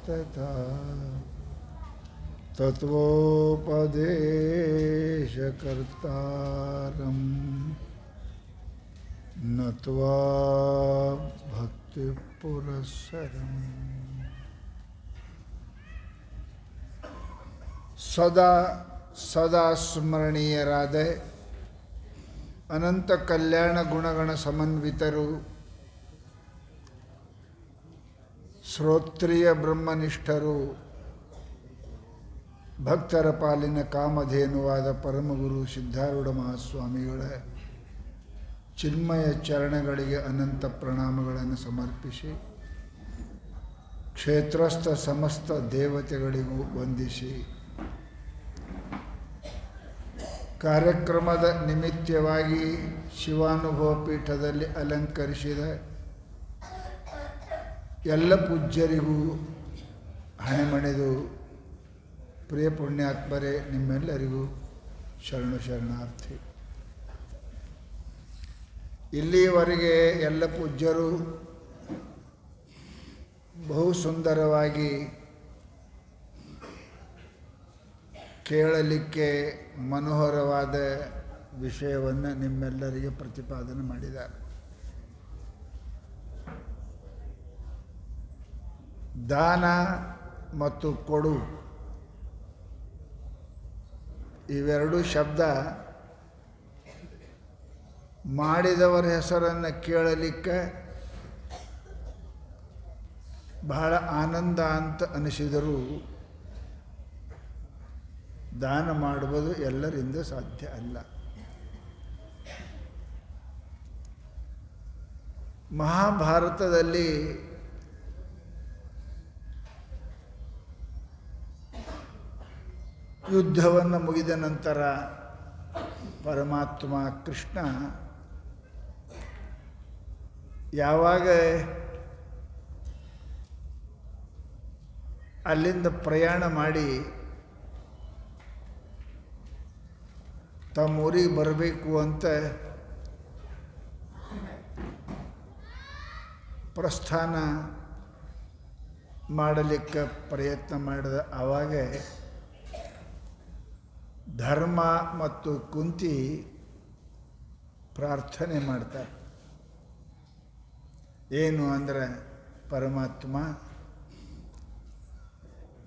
तथा तत्वोपदेशकर्तारं नत्वा भक्तिपुरस्सरम् ಸದಾ ಸದಾ ಸ್ಮರಣೀಯರಾದ ಅನಂತ ಕಲ್ಯಾಣ ಗುಣಗಣ ಸಮನ್ವಿತರು ಶ್ರೋತ್ರಿಯ ಬ್ರಹ್ಮನಿಷ್ಠರು ಭಕ್ತರ ಪಾಲಿನ ಕಾಮಧೇನುವಾದ ಪರಮಗುರು ಸಿದ್ಧಾರೂಢ ಮಹಾಸ್ವಾಮಿಗಳ ಚಿನ್ಮಯ ಚರಣಗಳಿಗೆ ಅನಂತ ಪ್ರಣಾಮಗಳನ್ನು ಸಮರ್ಪಿಸಿ ಕ್ಷೇತ್ರಸ್ಥ ಸಮಸ್ತ ದೇವತೆಗಳಿಗೂ ವಂದಿಸಿ ಕಾರ್ಯಕ್ರಮದ ನಿಮಿತ್ತವಾಗಿ ಶಿವಾನುಭವ ಪೀಠದಲ್ಲಿ ಅಲಂಕರಿಸಿದ ಎಲ್ಲ ಪೂಜ್ಯರಿಗೂ ಹಣೆಮಣೆದು ಪ್ರಿಯ ಪುಣ್ಯಾತ್ಮರೇ ನಿಮ್ಮೆಲ್ಲರಿಗೂ ಶರಣು ಶರಣಾರ್ಥಿ. ಇಲ್ಲಿಯವರೆಗೆ ಎಲ್ಲ ಪೂಜ್ಯರು ಬಹು ಸುಂದರವಾಗಿ ಕೇಳಲಿಕ್ಕೆ ಮನೋಹರವಾದ ವಿಷಯವನ್ನು ನಿಮ್ಮೆಲ್ಲರಿಗೆ ಪ್ರತಿಪಾದನೆ ಮಾಡಿದ್ದಾರೆ. ದಾನ ಮತ್ತು ಕೊಡು ಇವೆರಡೂ ಶಬ್ದ ಮಾಡಿದವರ ಹೆಸರನ್ನು ಕೇಳಲಿಕ್ಕೆ ಬಹಳ ಆನಂದ ಅಂತ ಅನಿಸಿದರೂ ದಾನ ಮಾಡುವುದು ಎಲ್ಲರಿಂದ ಸಾಧ್ಯ ಅಲ್ಲ. ಮಹಾಭಾರತದಲ್ಲಿ ಯುದ್ಧವನ್ನು ಮುಗಿದ ನಂತರ ಪರಮಾತ್ಮ ಕೃಷ್ಣ ಯಾವಾಗ ಅಲ್ಲಿಂದ ಪ್ರಯಾಣ ಮಾಡಿ ತಮ್ಮ ಊರಿಗೆ ಬರಬೇಕು ಅಂತ ಪ್ರಸ್ಥಾನ ಮಾಡಲಿಕ್ಕೆ ಪ್ರಯತ್ನ ಮಾಡಿದ ಆವಾಗ ಧರ್ಮ ಮತ್ತು ಕುಂತಿ ಪ್ರಾರ್ಥನೆ ಮಾಡ್ತಾರೆ. ಏನು ಅಂದರೆ, ಪರಮಾತ್ಮ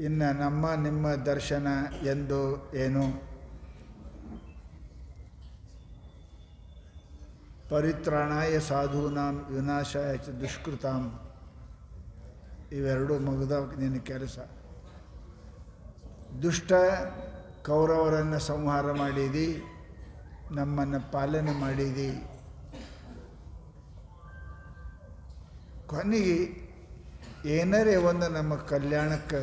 ಇನ್ನು ನಮ್ಮ ನಿಮ್ಮ ದರ್ಶನ ಎಂದು ಏನು, ಪರಿತ್ರಾಣಾಯ ಸಾಧೂನಾಂ ವಿನಾಶಾಯ ಚ ದುಷ್ಕೃತಾಂ, ಇವೆರಡೂ ಮುಗಿದ ನಿನ್ನ ಕೆಲಸ. ದುಷ್ಟ ಕೌರವರನ್ನು ಸಂಹಾರ ಮಾಡಿದಿ, ನಮ್ಮನ್ನು ಪಾಲನೆ ಮಾಡಿದಿ, ಕೊನೆಗೆ ಏನರೇ ಒಂದು ನಮ್ಮ ಕಲ್ಯಾಣಕ್ಕೆ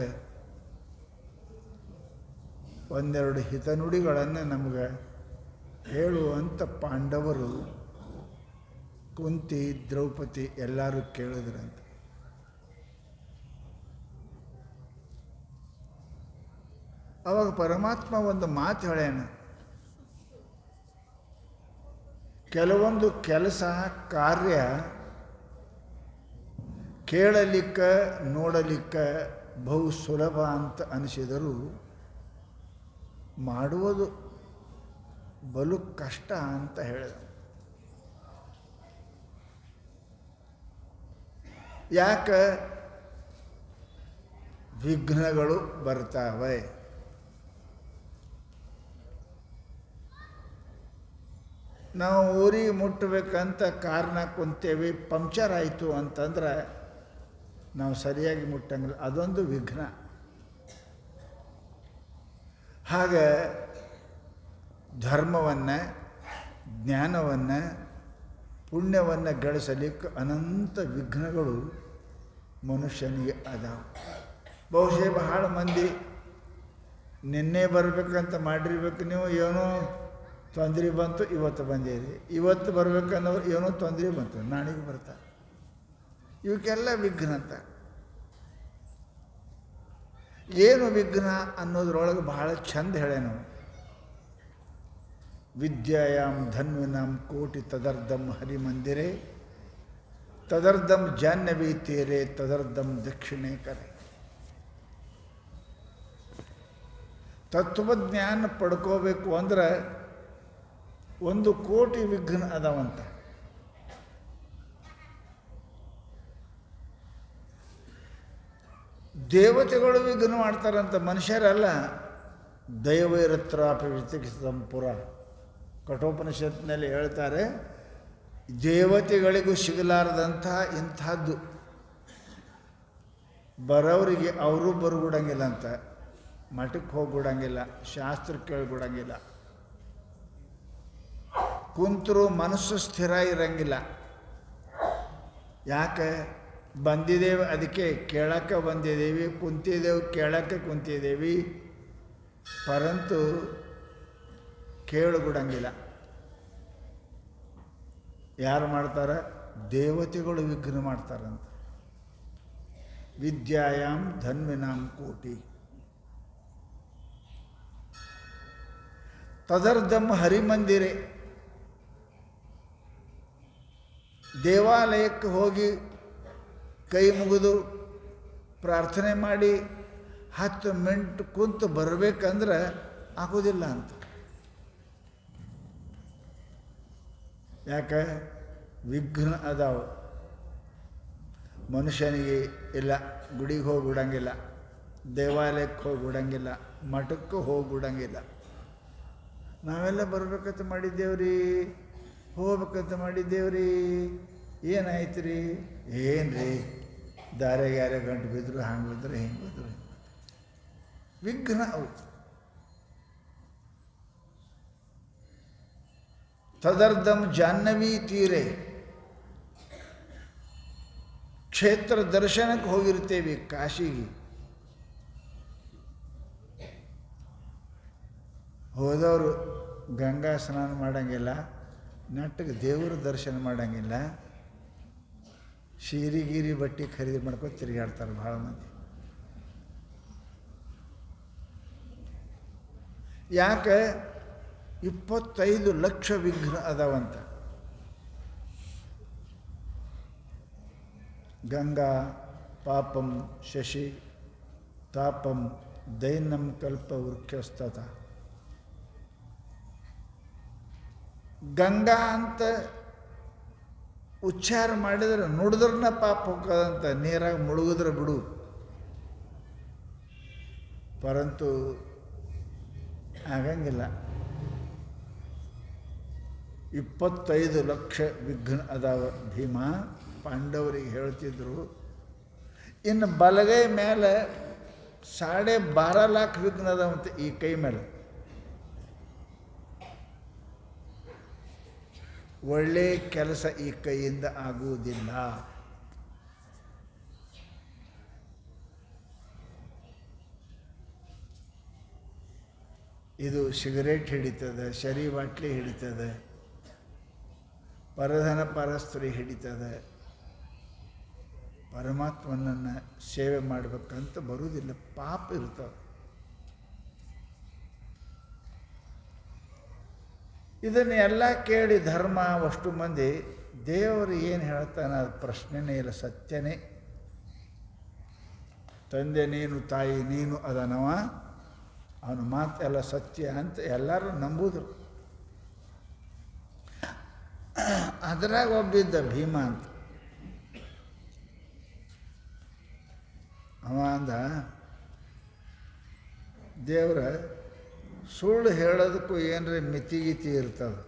ಒಂದೆರಡು ಹಿತನುಡಿಗಳನ್ನು ನಮಗೆ ಹೇಳುವಂಥ ಪಾಂಡವರು, ಕುಂತಿ, ದ್ರೌಪದಿ ಎಲ್ಲರೂ ಕೇಳಿದ್ರಂತೆ. ಅವಾಗ ಪರಮಾತ್ಮ ಒಂದು ಮಾತು ಹೇಳ್ಯಾನ, ಕೆಲವೊಂದು ಕೆಲಸ ಕಾರ್ಯ ಕೇಳಲಿಕ್ಕೆ ನೋಡಲಿಕ್ಕೆ ಬಹು ಸುಲಭ ಅಂತ ಅನಿಸಿದರೂ ಮಾಡುವುದು ಬಲು ಕಷ್ಟ ಅಂತ ಹೇಳಿದ. ಯಾಕೆ ವಿಘ್ನಗಳು ಬರ್ತಾವೆ? ನಾವು ಊರಿಗೆ ಮುಟ್ಟಬೇಕಂತ ಕಾರ್ನಾಗ ಕುಂತೇವಿ, ಪಂಕ್ಚರ್ ಆಯಿತು ಅಂತಂದ್ರೆ ನಾವು ಸರಿಯಾಗಿ ಮುಟ್ಟಂಗಿಲ್ಲ, ಅದೊಂದು ವಿಘ್ನ. ಹಾಗೆ ಧರ್ಮವನ್ನು, ಜ್ಞಾನವನ್ನು, ಪುಣ್ಯವನ್ನು ಗಳಿಸಲಿಕ್ಕೆ ಅನಂತ ವಿಘ್ನಗಳು ಮನುಷ್ಯನಿಗೆ ಅದಾವ. ಬಹುಶಃ ಬಹಳ ಮಂದಿ ನಿನ್ನೆ ಬರಬೇಕಂತ ಮಾಡಿರ್ಬೇಕು, ನೀವು ಏನೋ ತೊಂದರೆ ಬಂತು ಇವತ್ತು ಬಂದಿರಿ, ಇವತ್ತು ಬರ್ಬೇಕನ್ನೋರು ಏನೋ ತೊಂದರೆ ಬಂತು ನಾಳೆಗೆ ಬರ್ತಾರೆ. ಇವಕ್ಕೆಲ್ಲ ವಿಘ್ನ ಅಂತ. ಏನು ವಿಘ್ನ ಅನ್ನೋದ್ರೊಳಗೆ ಬಹಳ ಚಂದ ಹೇಳೇ ನಾವು. ವಿದ್ಯಾಯಾಂ ಧನ್ವಿನಾಂ ಕೋಟಿ ತದರ್ಧಂ ಹರಿಮಂದಿರೇ ತದರ್ಧಂ ಜಾಹ್ನವಿ ತೀರೆ ತದರ್ಧಂ ದಕ್ಷಿಣೇ ಕರೆ. ತತ್ವಜ್ಞಾನ ಪಡ್ಕೋಬೇಕು ಅಂದ್ರೆ 1,000,000 ವಿಘ್ನ ಅದಾವಂತ. ದೇವತೆಗಳು ವಿಘ್ನ ಮಾಡ್ತಾರಂತ, ಮನುಷ್ಯರಲ್ಲ. ದೈವೈರತ್ರಾಪಿ ವಿಚಿಕಿತ್ಸಂ ಪುರ ಕಠೋಪನಿಷತ್ನಲ್ಲಿ ಹೇಳ್ತಾರೆ, ದೇವತೆಗಳಿಗೂ ಸಿಗಲಾರದಂಥ ಇಂಥದ್ದು ಬರೋರಿಗೆ ಅವರು ಬರುಗೂಡಂಗಿಲ್ಲ ಅಂತ, ಮಠಕ್ಕೆ ಹೋಗ್ಬಿಡಂಗಿಲ್ಲ, ಶಾಸ್ತ್ರ ಕೇಳ್ಬಿಡಂಗಿಲ್ಲ, ಕುಂತರು ಮನಸ್ಸು ಸ್ಥಿರ ಇರಂಗಿಲ್ಲ. ಯಾಕೆ ಬಂದಿದ್ದೇವೆ? ಅದಕ್ಕೆ ಕೇಳಕ್ಕೆ ಬಂದಿದ್ದೇವೆ, ಕುಂತಿದ್ದೇವೆ ಕೇಳಕ್ಕೆ ಕುಂತಿದ್ದೇವೆ, ಪರಂತು ಕೇಳಿಬಿಡಂಗಿಲ್ಲ. ಯಾರು ಮಾಡ್ತಾರೆ? ದೇವತೆಗಳು ವಿಘ್ನ ಮಾಡ್ತಾರಂತ. ವಿದ್ಯಾಯಾಮ್ ಧನ್ವಿನಾಂ ಕೋಟಿ ತದರ್ಧಂ ಹರಿಮಂದಿರೆ. ದೇವಾಲಯಕ್ಕೆ ಹೋಗಿ ಕೈ ಮುಗಿದು ಪ್ರಾರ್ಥನೆ ಮಾಡಿ 10 ಮಿನಿಟ್ ಕುಂತು ಬರಬೇಕಂದ್ರೆ ಆಗೋದಿಲ್ಲ ಅಂತ. ಯಾಕೆ? ವಿಘ್ನ ಅದಾವ. ಮನುಷ್ಯನಿಗೆ ಇಲ್ಲ, ಗುಡಿಗೆ ಹೋಗ್ಬಿಡಂಗಿಲ್ಲ, ದೇವಾಲಯಕ್ಕೆ ಹೋಗ್ಬಿಡಂಗಿಲ್ಲ, ಮಠಕ್ಕೆ ಹೋಗ್ಬಿಡಂಗಿಲ್ಲ. ನಾವೆಲ್ಲ ಬರ್ಬೇಕಂತ ಮಾಡಿದ್ದೇವ್ರಿ, ಹೋಗ್ಬೇಕಂತ ಮಾಡಿದ್ದೇವ್ರಿ, ಏನಾಯ್ತು ರೀ? ಏನು ರೀ, ದಾರೆಗೆ ಯಾರೇ ಗಂಟು ಬಿದ್ದರು, ಹಂಗೆ ಬಿದ್ದರು, ಹಿಂಗೆ ಬಿದ್ದರು. ವಿಘ್ನ ಅವು. ತದರ್ಧಂ ಜಾಹ್ನವಿ ತೀರೆ. ಕ್ಷೇತ್ರ ದರ್ಶನಕ್ಕೆ ಹೋಗಿರ್ತೇವೆ ಕಾಶಿಗೆ. ಹೋದವರು ಗಂಗಾ ಸ್ನಾನ ಮಾಡೋಂಗಿಲ್ಲ, ನೆಟ್ಟಿಗೆ ದೇವರ ದರ್ಶನ ಮಾಡೋಂಗಿಲ್ಲ, ಸೀರೆ ಬಟ್ಟೆ ಖರೀದಿ ಮಾಡ್ಕೊಂಡು ತಿರುಗಾಡ್ತಾರೆ ಭಾಳ ಮಂದಿ. ಯಾಕೆ? 25 ಲಕ್ಷ ವಿಘ್ನ ಅದಾವಂತ. ಗಂಗಾ ಪಾಪಂ ಶಶಿ ತಾಪಂ ದೈನಂ ಕಲ್ಪ ವೃಕ್ಷಸ್ತತ. ಗಂಗಾ ಅಂತ ಉಚ್ಚಾರ ಮಾಡಿದ್ರೆ ನುಡಿದ್ರನ್ನ ಪಾಪ ಹೋಗೋದಂತ, ನೀರಾಗ ಮುಳುಗಿದ್ರೆ ಬಿಡು. ಪರಂತು ಆಗಂಗಿಲ್ಲ. 25 ಲಕ್ಷ ವಿಘ್ನ ಅದಾವ. ಭೀಮ ಪಾಂಡವರಿಗೆ ಹೇಳ್ತಿದ್ರು. ಇನ್ನು ಬಲಗೈ ಮೇಲೆ 12.5 ಲಕ್ಷ ವಿಘ್ನ ಅದಾವಂತೆ ಈ ಕೈ ಮೇಲೆ. ಒಳ್ಳೆ ಕೆಲಸ ಈ ಕೈಯಿಂದ ಆಗುವುದಿಲ್ಲ. ಇದು ಸಿಗರೇಟ್ ಹಿಡಿತದೆ, ಶರಿ ಬಾಟ್ಲಿ ಹಿಡಿತದೆ, ಪರಧನ ಪರಸ್ತ್ರೀ ಹಿಡಿತದೆ. ಪರಮಾತ್ಮನನ್ನು ಸೇವೆ ಮಾಡಬೇಕಂತ ಬರುವುದಿಲ್ಲ, ಪಾಪ ಇರ್ತವೆ. ಇದನ್ನೆಲ್ಲ ಕೇಳಿ ಧರ್ಮ ಅಷ್ಟು ಮಂದಿ ದೇವರು ಏನು ಹೇಳ್ತಾನೆ ಅದು ಪ್ರಶ್ನೆನೇ ಇಲ್ಲ, ಸತ್ಯನೇ. ತಂದೆ ನೀನು, ತಾಯಿ ನೀನು ಅದನವ, ಅವನ ಮಾತೆಲ್ಲ ಸತ್ಯ ಅಂತ ಎಲ್ಲರೂ ನಂಬುದ್ರು. ಅದರಾಗ ಒಬ್ಬಿದ್ದ ಭೀಮ ಅಂತ. ಅವ ಅಂದ, ದೇವ್ರ ಸುಳ್ಳು ಹೇಳೋದಕ್ಕೂ ಏನರೇ ಮಿತಿಗೀತಿ ಇರ್ತದೆ.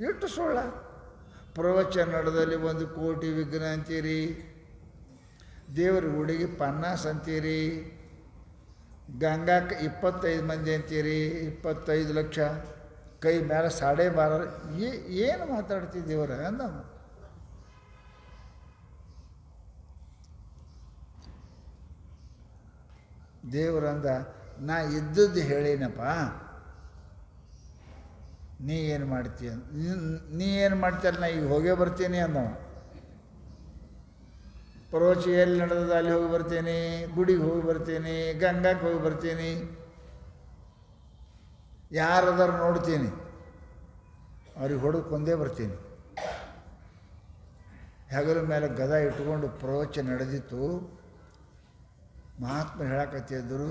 ಎಷ್ಟು ಸುಳ್ಳ? ಪ್ರವಚನದಲ್ಲಿ 1,000,000 ವಿಘ್ನ ಅಂತೀರಿ, ದೇವ್ರ ಗುಡಿಗೆ 50 ಅಂತೀರಿ, ಗಂಗಾಕ್ಕೆ 25 ಮಂದಿ ಅಂತೀರಿ, 25 ಲಕ್ಷ, ಕೈ ಮೇಲೆ 12.5. ಏನು ಮಾತಾಡ್ತಿದ್ದೀವ್ರ ಅಂದ. ದೇವರಂದ, ನಾ ಇದ್ದದ್ದು ಹೇಳೇನಪ್ಪ, ನೀ ಏನು ಮಾಡ್ತೀಯ? ನೀ ಏನು ಮಾಡ್ತೀಯಲ್ಲ, ನಾ ಈಗ ಹೋಗೇ ಬರ್ತೀನಿ ಅಂದವ. ಪ್ರವಚ ಎಲ್ಲಿ ನಡೆದ ಅಲ್ಲಿ ಹೋಗಿ ಬರ್ತೀನಿ, ಗುಡಿಗೆ ಹೋಗಿ ಬರ್ತೀನಿ, ಗಂಗಾಕ್ಕೆ ಹೋಗಿ ಬರ್ತೀನಿ, ಯಾರದಾರು ನೋಡ್ತೀನಿ, ಅವ್ರಿಗೆ ಹೊಡೆದು ಕೊಂದೇ ಬರ್ತೀನಿ. ಹೆಗಲ ಮೇಲೆ ಗದ ಇಟ್ಕೊಂಡು ಪ್ರವಚನ ನಡೆದಿತ್ತು. ಮಹಾತ್ಮ ಹೇಳಕತ್ತಿದ್ದರು,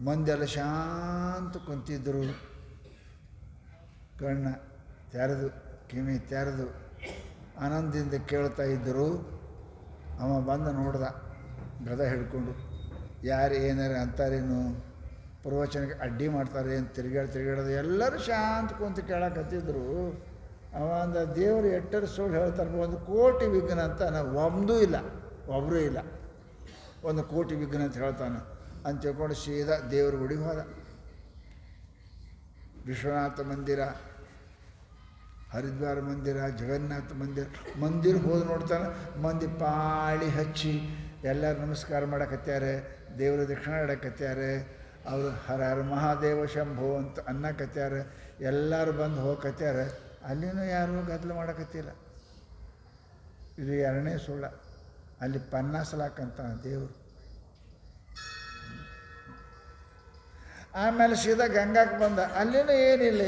ಮಂದೆಲ್ಲ ಶಾಂತ ಕುಂತಿದ್ದರು. ಕಣ್ಣ ತೆರೆದು ಕಿವಿ ತೆರೆದು ಆನಂದದಿಂದ ಕೇಳ್ತಾ ಇದ್ದರು. ಅವ ಬಂದು ನೋಡ್ದ ಗದ ಹಿಡ್ಕೊಂಡು. ಯಾರು ಏನಾರು ಅಂತಾರೇನು, ಪ್ರವಚನಕ್ಕೆ ಅಡ್ಡಿ ಮಾಡ್ತಾರೆ ಅಂತ ತಿರುಗಾಡೋದು. ಎಲ್ಲರೂ ಶಾಂತ ಕುಂತು ಕೇಳಕತ್ತಿದ್ರು. ಅವ ಅಂದ ದೇವರು ಎಟ್ಟರು ಸುಳ್ಳು ಹೇಳ್ತಾರೆ, 1 ಕೋಟಿ ವಿಘ್ನ ಅಂತ ಒಂದೂ ಇಲ್ಲ, ಒಬ್ಬರೂ ಇಲ್ಲ, 1 ಕೋಟಿ ವಿಘ್ನ ಅಂತ ಹೇಳ್ತಾನೆ ಅಂತ ತಿಳ್ಕೊಂಡು ಸೀದಾ ದೇವ್ರ ಗುಡಿಗೆ ಹೋದ. ವಿಶ್ವನಾಥ ಮಂದಿರ, ಹರಿದ್ವಾರ ಮಂದಿರ, ಜಗನ್ನಾಥ ಮಂದಿರ ಹೋಗಿ ನೋಡ್ತಾನೆ. ಮಂದಿ ಪಾಳಿ ಹಚ್ಚಿ ಎಲ್ಲರೂ ನಮಸ್ಕಾರ ಮಾಡಕತ್ತಾರೆ, ದೇವರ ದಕ್ಷಿಣ ಇಡಕತ್ತಾರೆ. ಅವರು ಹರ ಹರ ಮಹಾದೇವ ಶಂಭೋ ಅಂತ ಅನ್ನಕತ್ತಾರೆ. ಎಲ್ಲರೂ ಬಂದು ಹೋಗಕತ್ತಾರೆ. ಅಲ್ಲಿನೂ ಯಾರೂ ಗದ್ದಲ ಮಾಡಕತ್ತಿಲ್ಲ. ಇದು 2ನೇ ಸುಳ್ಳ. ಅಲ್ಲಿ ಪನ್ನಾಸಲಾಕಂತ ದೇವರು. ಆಮೇಲೆ ಸೀದಾ ಗಂಗಾಕ್ಕೆ ಬಂದ. ಅಲ್ಲಿನೂ ಏನಿಲ್ಲ,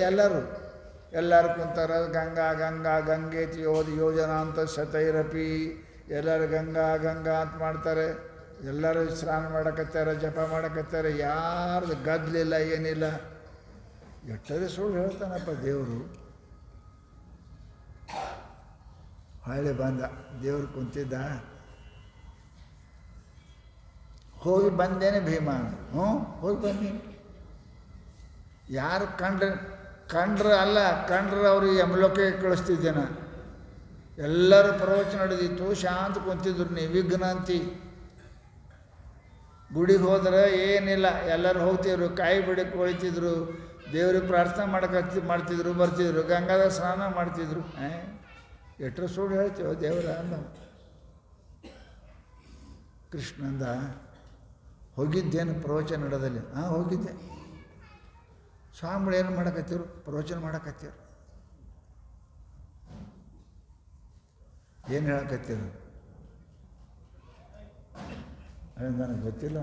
ಎಲ್ಲರೂ ಕುಂತಾರ. ಗಂಗೇತಿ ಯೋಜನಾ ಅಂತ ಸತೈರಪಿ. ಎಲ್ಲರೂ ಗಂಗಾ ಅಂತ ಮಾಡ್ತಾರೆ. ಎಲ್ಲರೂ ಸ್ನಾನ ಮಾಡಕತ್ತಾರೆ, ಜಪ ಮಾಡಕತ್ತಾರೆ. ಯಾರ್ದು ಗದ್ದಲಿಲ್ಲ, ಏನಿಲ್ಲ. ಎಷ್ಟರೇ ಸುಳ್ಳು ಹೇಳ್ತಾನಪ್ಪ ದೇವರು. ಹೊಳ್ಳಿ ಬಂದ, ದೇವ್ರು ಕುಂತಿದ್ದ. ಹೋಗಿ ಬಂದೇನೆ ಭೀಮ. ಹೋಗಿ ಬಂದೀನಿ. ಯಾರು ಕಂಡ್ರೆ ಅವರು ಯಮಲೋಕಕ್ಕೆ ಕಳಿಸ್ತಿದ್ದೇನೆ. ಎಲ್ಲರೂ ಪ್ರವಚನ ನಡೆದಿತ್ತು, ಶಾಂತ ಕುಂತಿದ್ರು. ನೀವು ವಿಘ್ನ ಅಂತಿ. ಗುಡಿಗೆ ಹೋದ್ರೆ ಏನಿಲ್ಲ, ಎಲ್ಲರೂ ಹೋಗ್ತಿದ್ರು, ಕಾಯಿ ಬಿಡಕ್ಕೆ ಹೊಳಿತಿದ್ರು, ದೇವ್ರಿಗೆ ಪ್ರಾರ್ಥನೆ ಮಾಡ್ತಿದ್ರು, ಬರ್ತಿದ್ರು, ಗಂಗಾದ ಸ್ನಾನ ಮಾಡ್ತಿದ್ರು. ಎಷ್ಟರ ಸುಳ್ಳು ಹೇಳ್ತೀವೋ ದೇವರ ಅಂದ. ಕೃಷ್ಣಂದ ಹೋಗಿದ್ದೇನು ಪ್ರವಚನ ನಡೆದಲ್ಲಿ? ಹೋಗಿದ್ದೆ. ಸ್ವಾಮಿಗಳು ಏನು ಮಾಡಕತ್ತಿರು? ಪ್ರವಚನ ಮಾಡಕತ್ತಿರು. ಏನು ಹೇಳಕತ್ತಿರು? ನನಗೆ ಗೊತ್ತಿಲ್ಲ.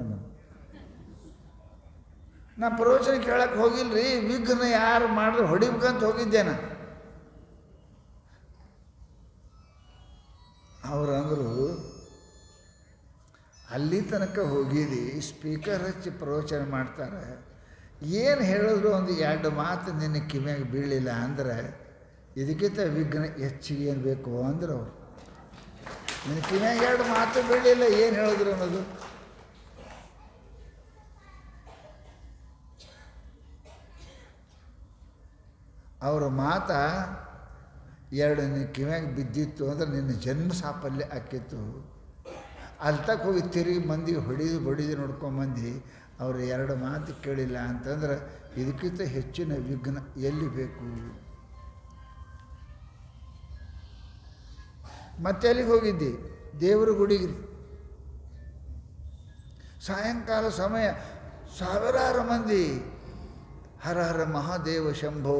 ನಾ ಪ್ರವಚನ ಕೇಳಕ್ಕೆ ಹೋಗಿಲ್ರಿ. ವಿಘ್ನ ಯಾರು ಮಾಡಿದ್ರೆ ಹೊಡಿಬೇಕಂತ ಹೋಗಿದ್ದೇನ. ಅವರಂದರು, ಅಲ್ಲಿ ತನಕ ಹೋಗಿದ್ದಿ, ಸ್ಪೀಕರ್ ಹಚ್ಚಿ ಪ್ರವಚನ ಮಾಡ್ತಾರೆ, ಏನು ಹೇಳಿದ್ರು 1-2 ಮಾತು ನಿನ್ನ ಕಿವಿಯಾಗ ಬೀಳಿಲ್ಲ ಅಂದ್ರೆ ಇದಕ್ಕಿಂತ ವಿಘ್ನ ಹೆಚ್ಚಿಗೆ ಏನು ಬೇಕು ಅಂದ್ರೆ ಅವರು. ನಿನ್ನ ಕಿವಿಯಾಗ 2 ಮಾತು ಬೀಳಿಲ್ಲ, ಏನು ಹೇಳಿದ್ರು ಅನ್ನೋದು. ಅವರ ಮಾತ 2 ನಿನ್ನ ಕಿವಿಯಾಗ ಬಿದ್ದಿತ್ತು ಅಂದ್ರೆ ನಿನ್ನ ಜನ್ಮ ಸಾಫಲ್ಯ ಆಕ್ಕಿತ್ತು. ಅಲ್ಲಿ ತಕ್ಕ ಹೋಗಿ ತಿರುಗಿ ಮಂದಿ ಹೊಡಿದು ನೋಡ್ಕೊಂಬಂದು ಅವರು 2 ಮಾತು ಕೇಳಿಲ್ಲ ಅಂತಂದ್ರೆ ಇದಕ್ಕಿಂತ ಹೆಚ್ಚಿನ ವಿಘ್ನ ಎಲ್ಲಿ ಬೇಕು? ಮತ್ತೆ ಅಲ್ಲಿಗೆ ಹೋಗಿದ್ದೆ, ದೇವರ ಗುಡಿಗೆ. ಸಾಯಂಕಾಲ ಸಮಯ, ಸಾವಿರಾರು ಮಂದಿ ಹರ ಹರ ಮಹಾದೇವ ಶಂಭೋ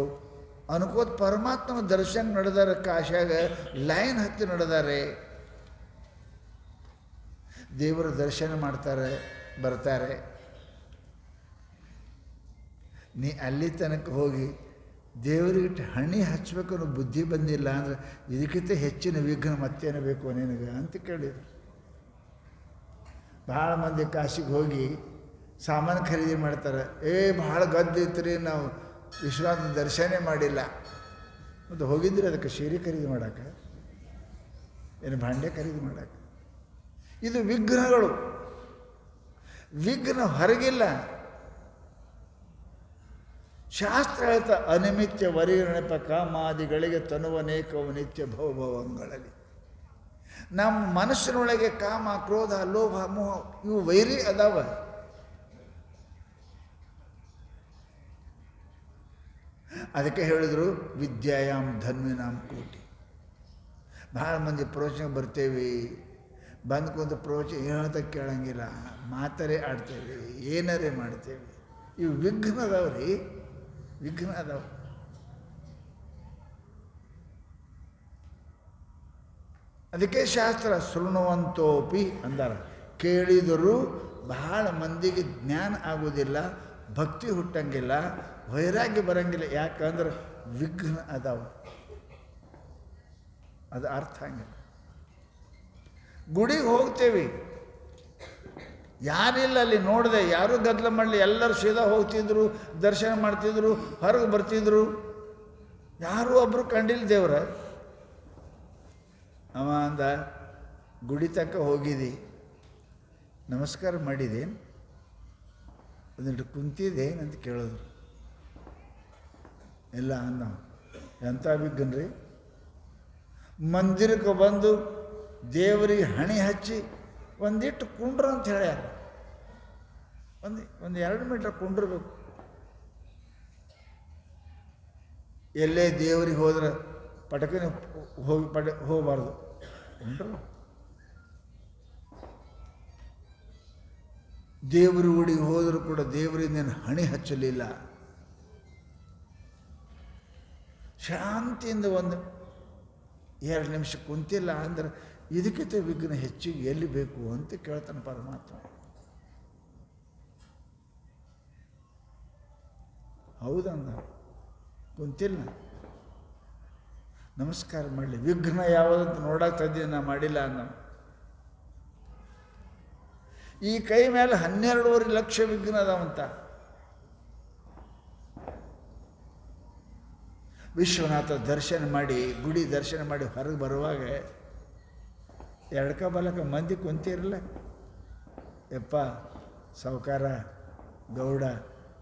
ಅನ್ಕೋತ ಪರಮಾತ್ಮನ ದರ್ಶನ ನಡೆದಾರೆ. ಕಾಶಾಗ ಲೈನ್ ಹತ್ತಿ ನಡೆದಾರೆ. ದೇವರ ದರ್ಶನ ಮಾಡ್ತಾರೆ, ಬರ್ತಾರೆ. ನೀ ಅಲ್ಲಿ ತನಕ ಹೋಗಿ ದೇವರಿಗೆ ಹಣಿ ಹಚ್ಚಬೇಕು ಅನ್ನೋ ಬುದ್ಧಿ ಬಂದಿಲ್ಲ ಅಂದ್ರೆ ಇದಕ್ಕಿಂತ ಹೆಚ್ಚಿನ ವಿಘ್ನ ಮತ್ತೇನು ಬೇಕು ನಿನಗೆ ಅಂತ ಕೇಳಿದ್ರು. ಭಾಳ ಮಂದಿ ಕಾಶಿಗೆ ಹೋಗಿ ಸಾಮಾನು ಖರೀದಿ ಮಾಡ್ತಾರೆ. ಭಾಳ ಗದ್ದಿತ್ತು, ನಾವು ವಿಶ್ವನಾಥನ ದರ್ಶನ ಮಾಡಿಲ್ಲ. ಮತ್ತು ಹೋಗಿದ್ರಿ ಅದಕ್ಕೆ ಸೀರೆ ಖರೀದಿ ಮಾಡೋಕ್ಕೆ, ಏನು ಭಾಂಡೆ ಖರೀದಿ ಮಾಡೋಕ್ಕೆ. ಇದು ವಿಘ್ನಗಳು. ವಿಘ್ನ ಹೊರಗಿಲ್ಲ. ಶಾಸ್ತ್ರ ಹೇಳ್ತಾ ಅನಿಮಿತ್ಯ ವರಿಗಣಪ ಕಾಮಾದಿಗಳಿಗೆ ತನುವನೇಕವು ನಿತ್ಯ ಭವಭವಂಗಳಲ್ಲಿ. ನಮ್ಮ ಮನಸ್ಸಿನೊಳಗೆ ಕಾಮ, ಕ್ರೋಧ, ಲೋಭ, ಮೋಹ ಇವು ವೈರಿ ಅದಾವ. ಅದಕ್ಕೆ ಹೇಳಿದರು ವಿದ್ಯಾಯಾಮ್ ಧನ್ವಿನಾಮ್ ಕೋಟಿ. ಭಾಳ ಮಂದಿ ಪ್ರವಚನ ಬರ್ತೇವೆ, ಬಂದು ಕುಂತು ಪ್ರವಚನ ಹೇಳ್ತಾ ಕೇಳಂಗಿಲ್ಲ, ಮಾತರೇ ಆಡ್ತೇವೆ, ಏನಾರೇ ಮಾಡ್ತೇವೆ. ಇವು ವಿಘ್ನ ಅದಾವ್ರಿ, ವಿಘ್ನ ಅದಾವ. ಅದಕ್ಕೆ ಶಾಸ್ತ್ರ ಶೃಣುವಂತೋಪಿ ಅಂದಾರ. ಕೇಳಿದರೂ ಬಹಳ ಮಂದಿಗೆ ಜ್ಞಾನ ಆಗೋದಿಲ್ಲ, ಭಕ್ತಿ ಹುಟ್ಟಂಗಿಲ್ಲ, ವೈರಾಗ್ಯ ಬರಂಗಿಲ್ಲ. ಯಾಕಂದ್ರೆ ವಿಘ್ನ ಅದಾವ, ಅದು ಅರ್ಥ ಹಂಗಿಲ್ಲ. ಗುಡಿಗೆ ಹೋಗ್ತೇವೆ, ಯಾರಿಲ್ಲ ಅಲ್ಲಿ ನೋಡಿದೆ, ಯಾರೂ ಗದ್ದಲ ಮಾಡಲಿ, ಎಲ್ಲರೂ ಸೀದಾ ಹೋಗ್ತಿದ್ರು, ದರ್ಶನ ಮಾಡ್ತಿದ್ರು, ಹೊರಗೆ ಬರ್ತಿದ್ರು. ಯಾರೂ ಒಬ್ಬರು ಕಂಡಿಲ್ಲ ದೇವ್ರ. ಅವ ಅಂದ, ಗುಡಿ ತನಕ ಹೋಗಿದ್ದಿ, ನಮಸ್ಕಾರ ಮಾಡಿದೇನು, ಒಂದಿಟ್ಟು ಕುಂತಿದ್ದೇನು ಅಂತ ಕೇಳಿದ್ರು. ಇಲ್ಲ ಅಂದ. ಎಂಥ ಬಿಗ್ಗನ್ರಿ, ಮಂದಿರಕ್ಕೆ ಬಂದು ದೇವರಿಗೆ ಹಣೆ ಹಚ್ಚಿ ಒಂದಿಟ್ಟು ಕುಂಡ್ರು ಅಂತ ಹೇಳ್ಯಾರ. ಒಂದು 2 ಮೀಟ್ರ್ ಕುಂಡ್ರಬೇಕು. ಎಲ್ಲೇ ದೇವರಿಗೆ ಹೋದ್ರೆ ಪಟಕನೆ ಹೋಗಬಾರ್ದು, ಕುಂಡ್ರು. ದೇವ್ರ ಗುಡಿಗೆ ಹೋದರೂ ಕೂಡ ದೇವರಿಂದ ಹಣೆ ಹಚ್ಚಲಿಲ್ಲ. ಶಾಂತಿಯಿಂದ 1-2 ನಿಮಿಷ ಕುಂತಿಲ್ಲ ಅಂದ್ರೆ ಇದಕ್ಕಿಂತ ವಿಘ್ನ ಹೆಚ್ಚಿಗೆ ಎಲ್ಲಿ ಬೇಕು ಅಂತ ಕೇಳ್ತಾನೆ ಪರಮಾತ್ಮ. ಹೌದಂದ, ಕುಂತಿಲ್ಲ, ನಮಸ್ಕಾರ ಮಾಡಲಿ. ವಿಘ್ನ ಯಾವುದಂತ ನೋಡಕ್ಕೆ ನಾ ಮಾಡಿಲ್ಲ ಅಂದ. ಈ ಕೈ ಮೇಲೆ 12.5 ಲಕ್ಷ ವಿಘ್ನ ಅದಾವಂತ. ವಿಶ್ವನಾಥ ದರ್ಶನ ಮಾಡಿ, ಗುಡಿ ದರ್ಶನ ಮಾಡಿ ಹೊರಗೆ ಬರುವಾಗ ಎಡಕ ಬಲಕ ಮಂದಿ ಕುಂತಿರಲ್ಲ. ಯಪ್ಪ ಸಾವುಕಾರ, ಗೌಡ,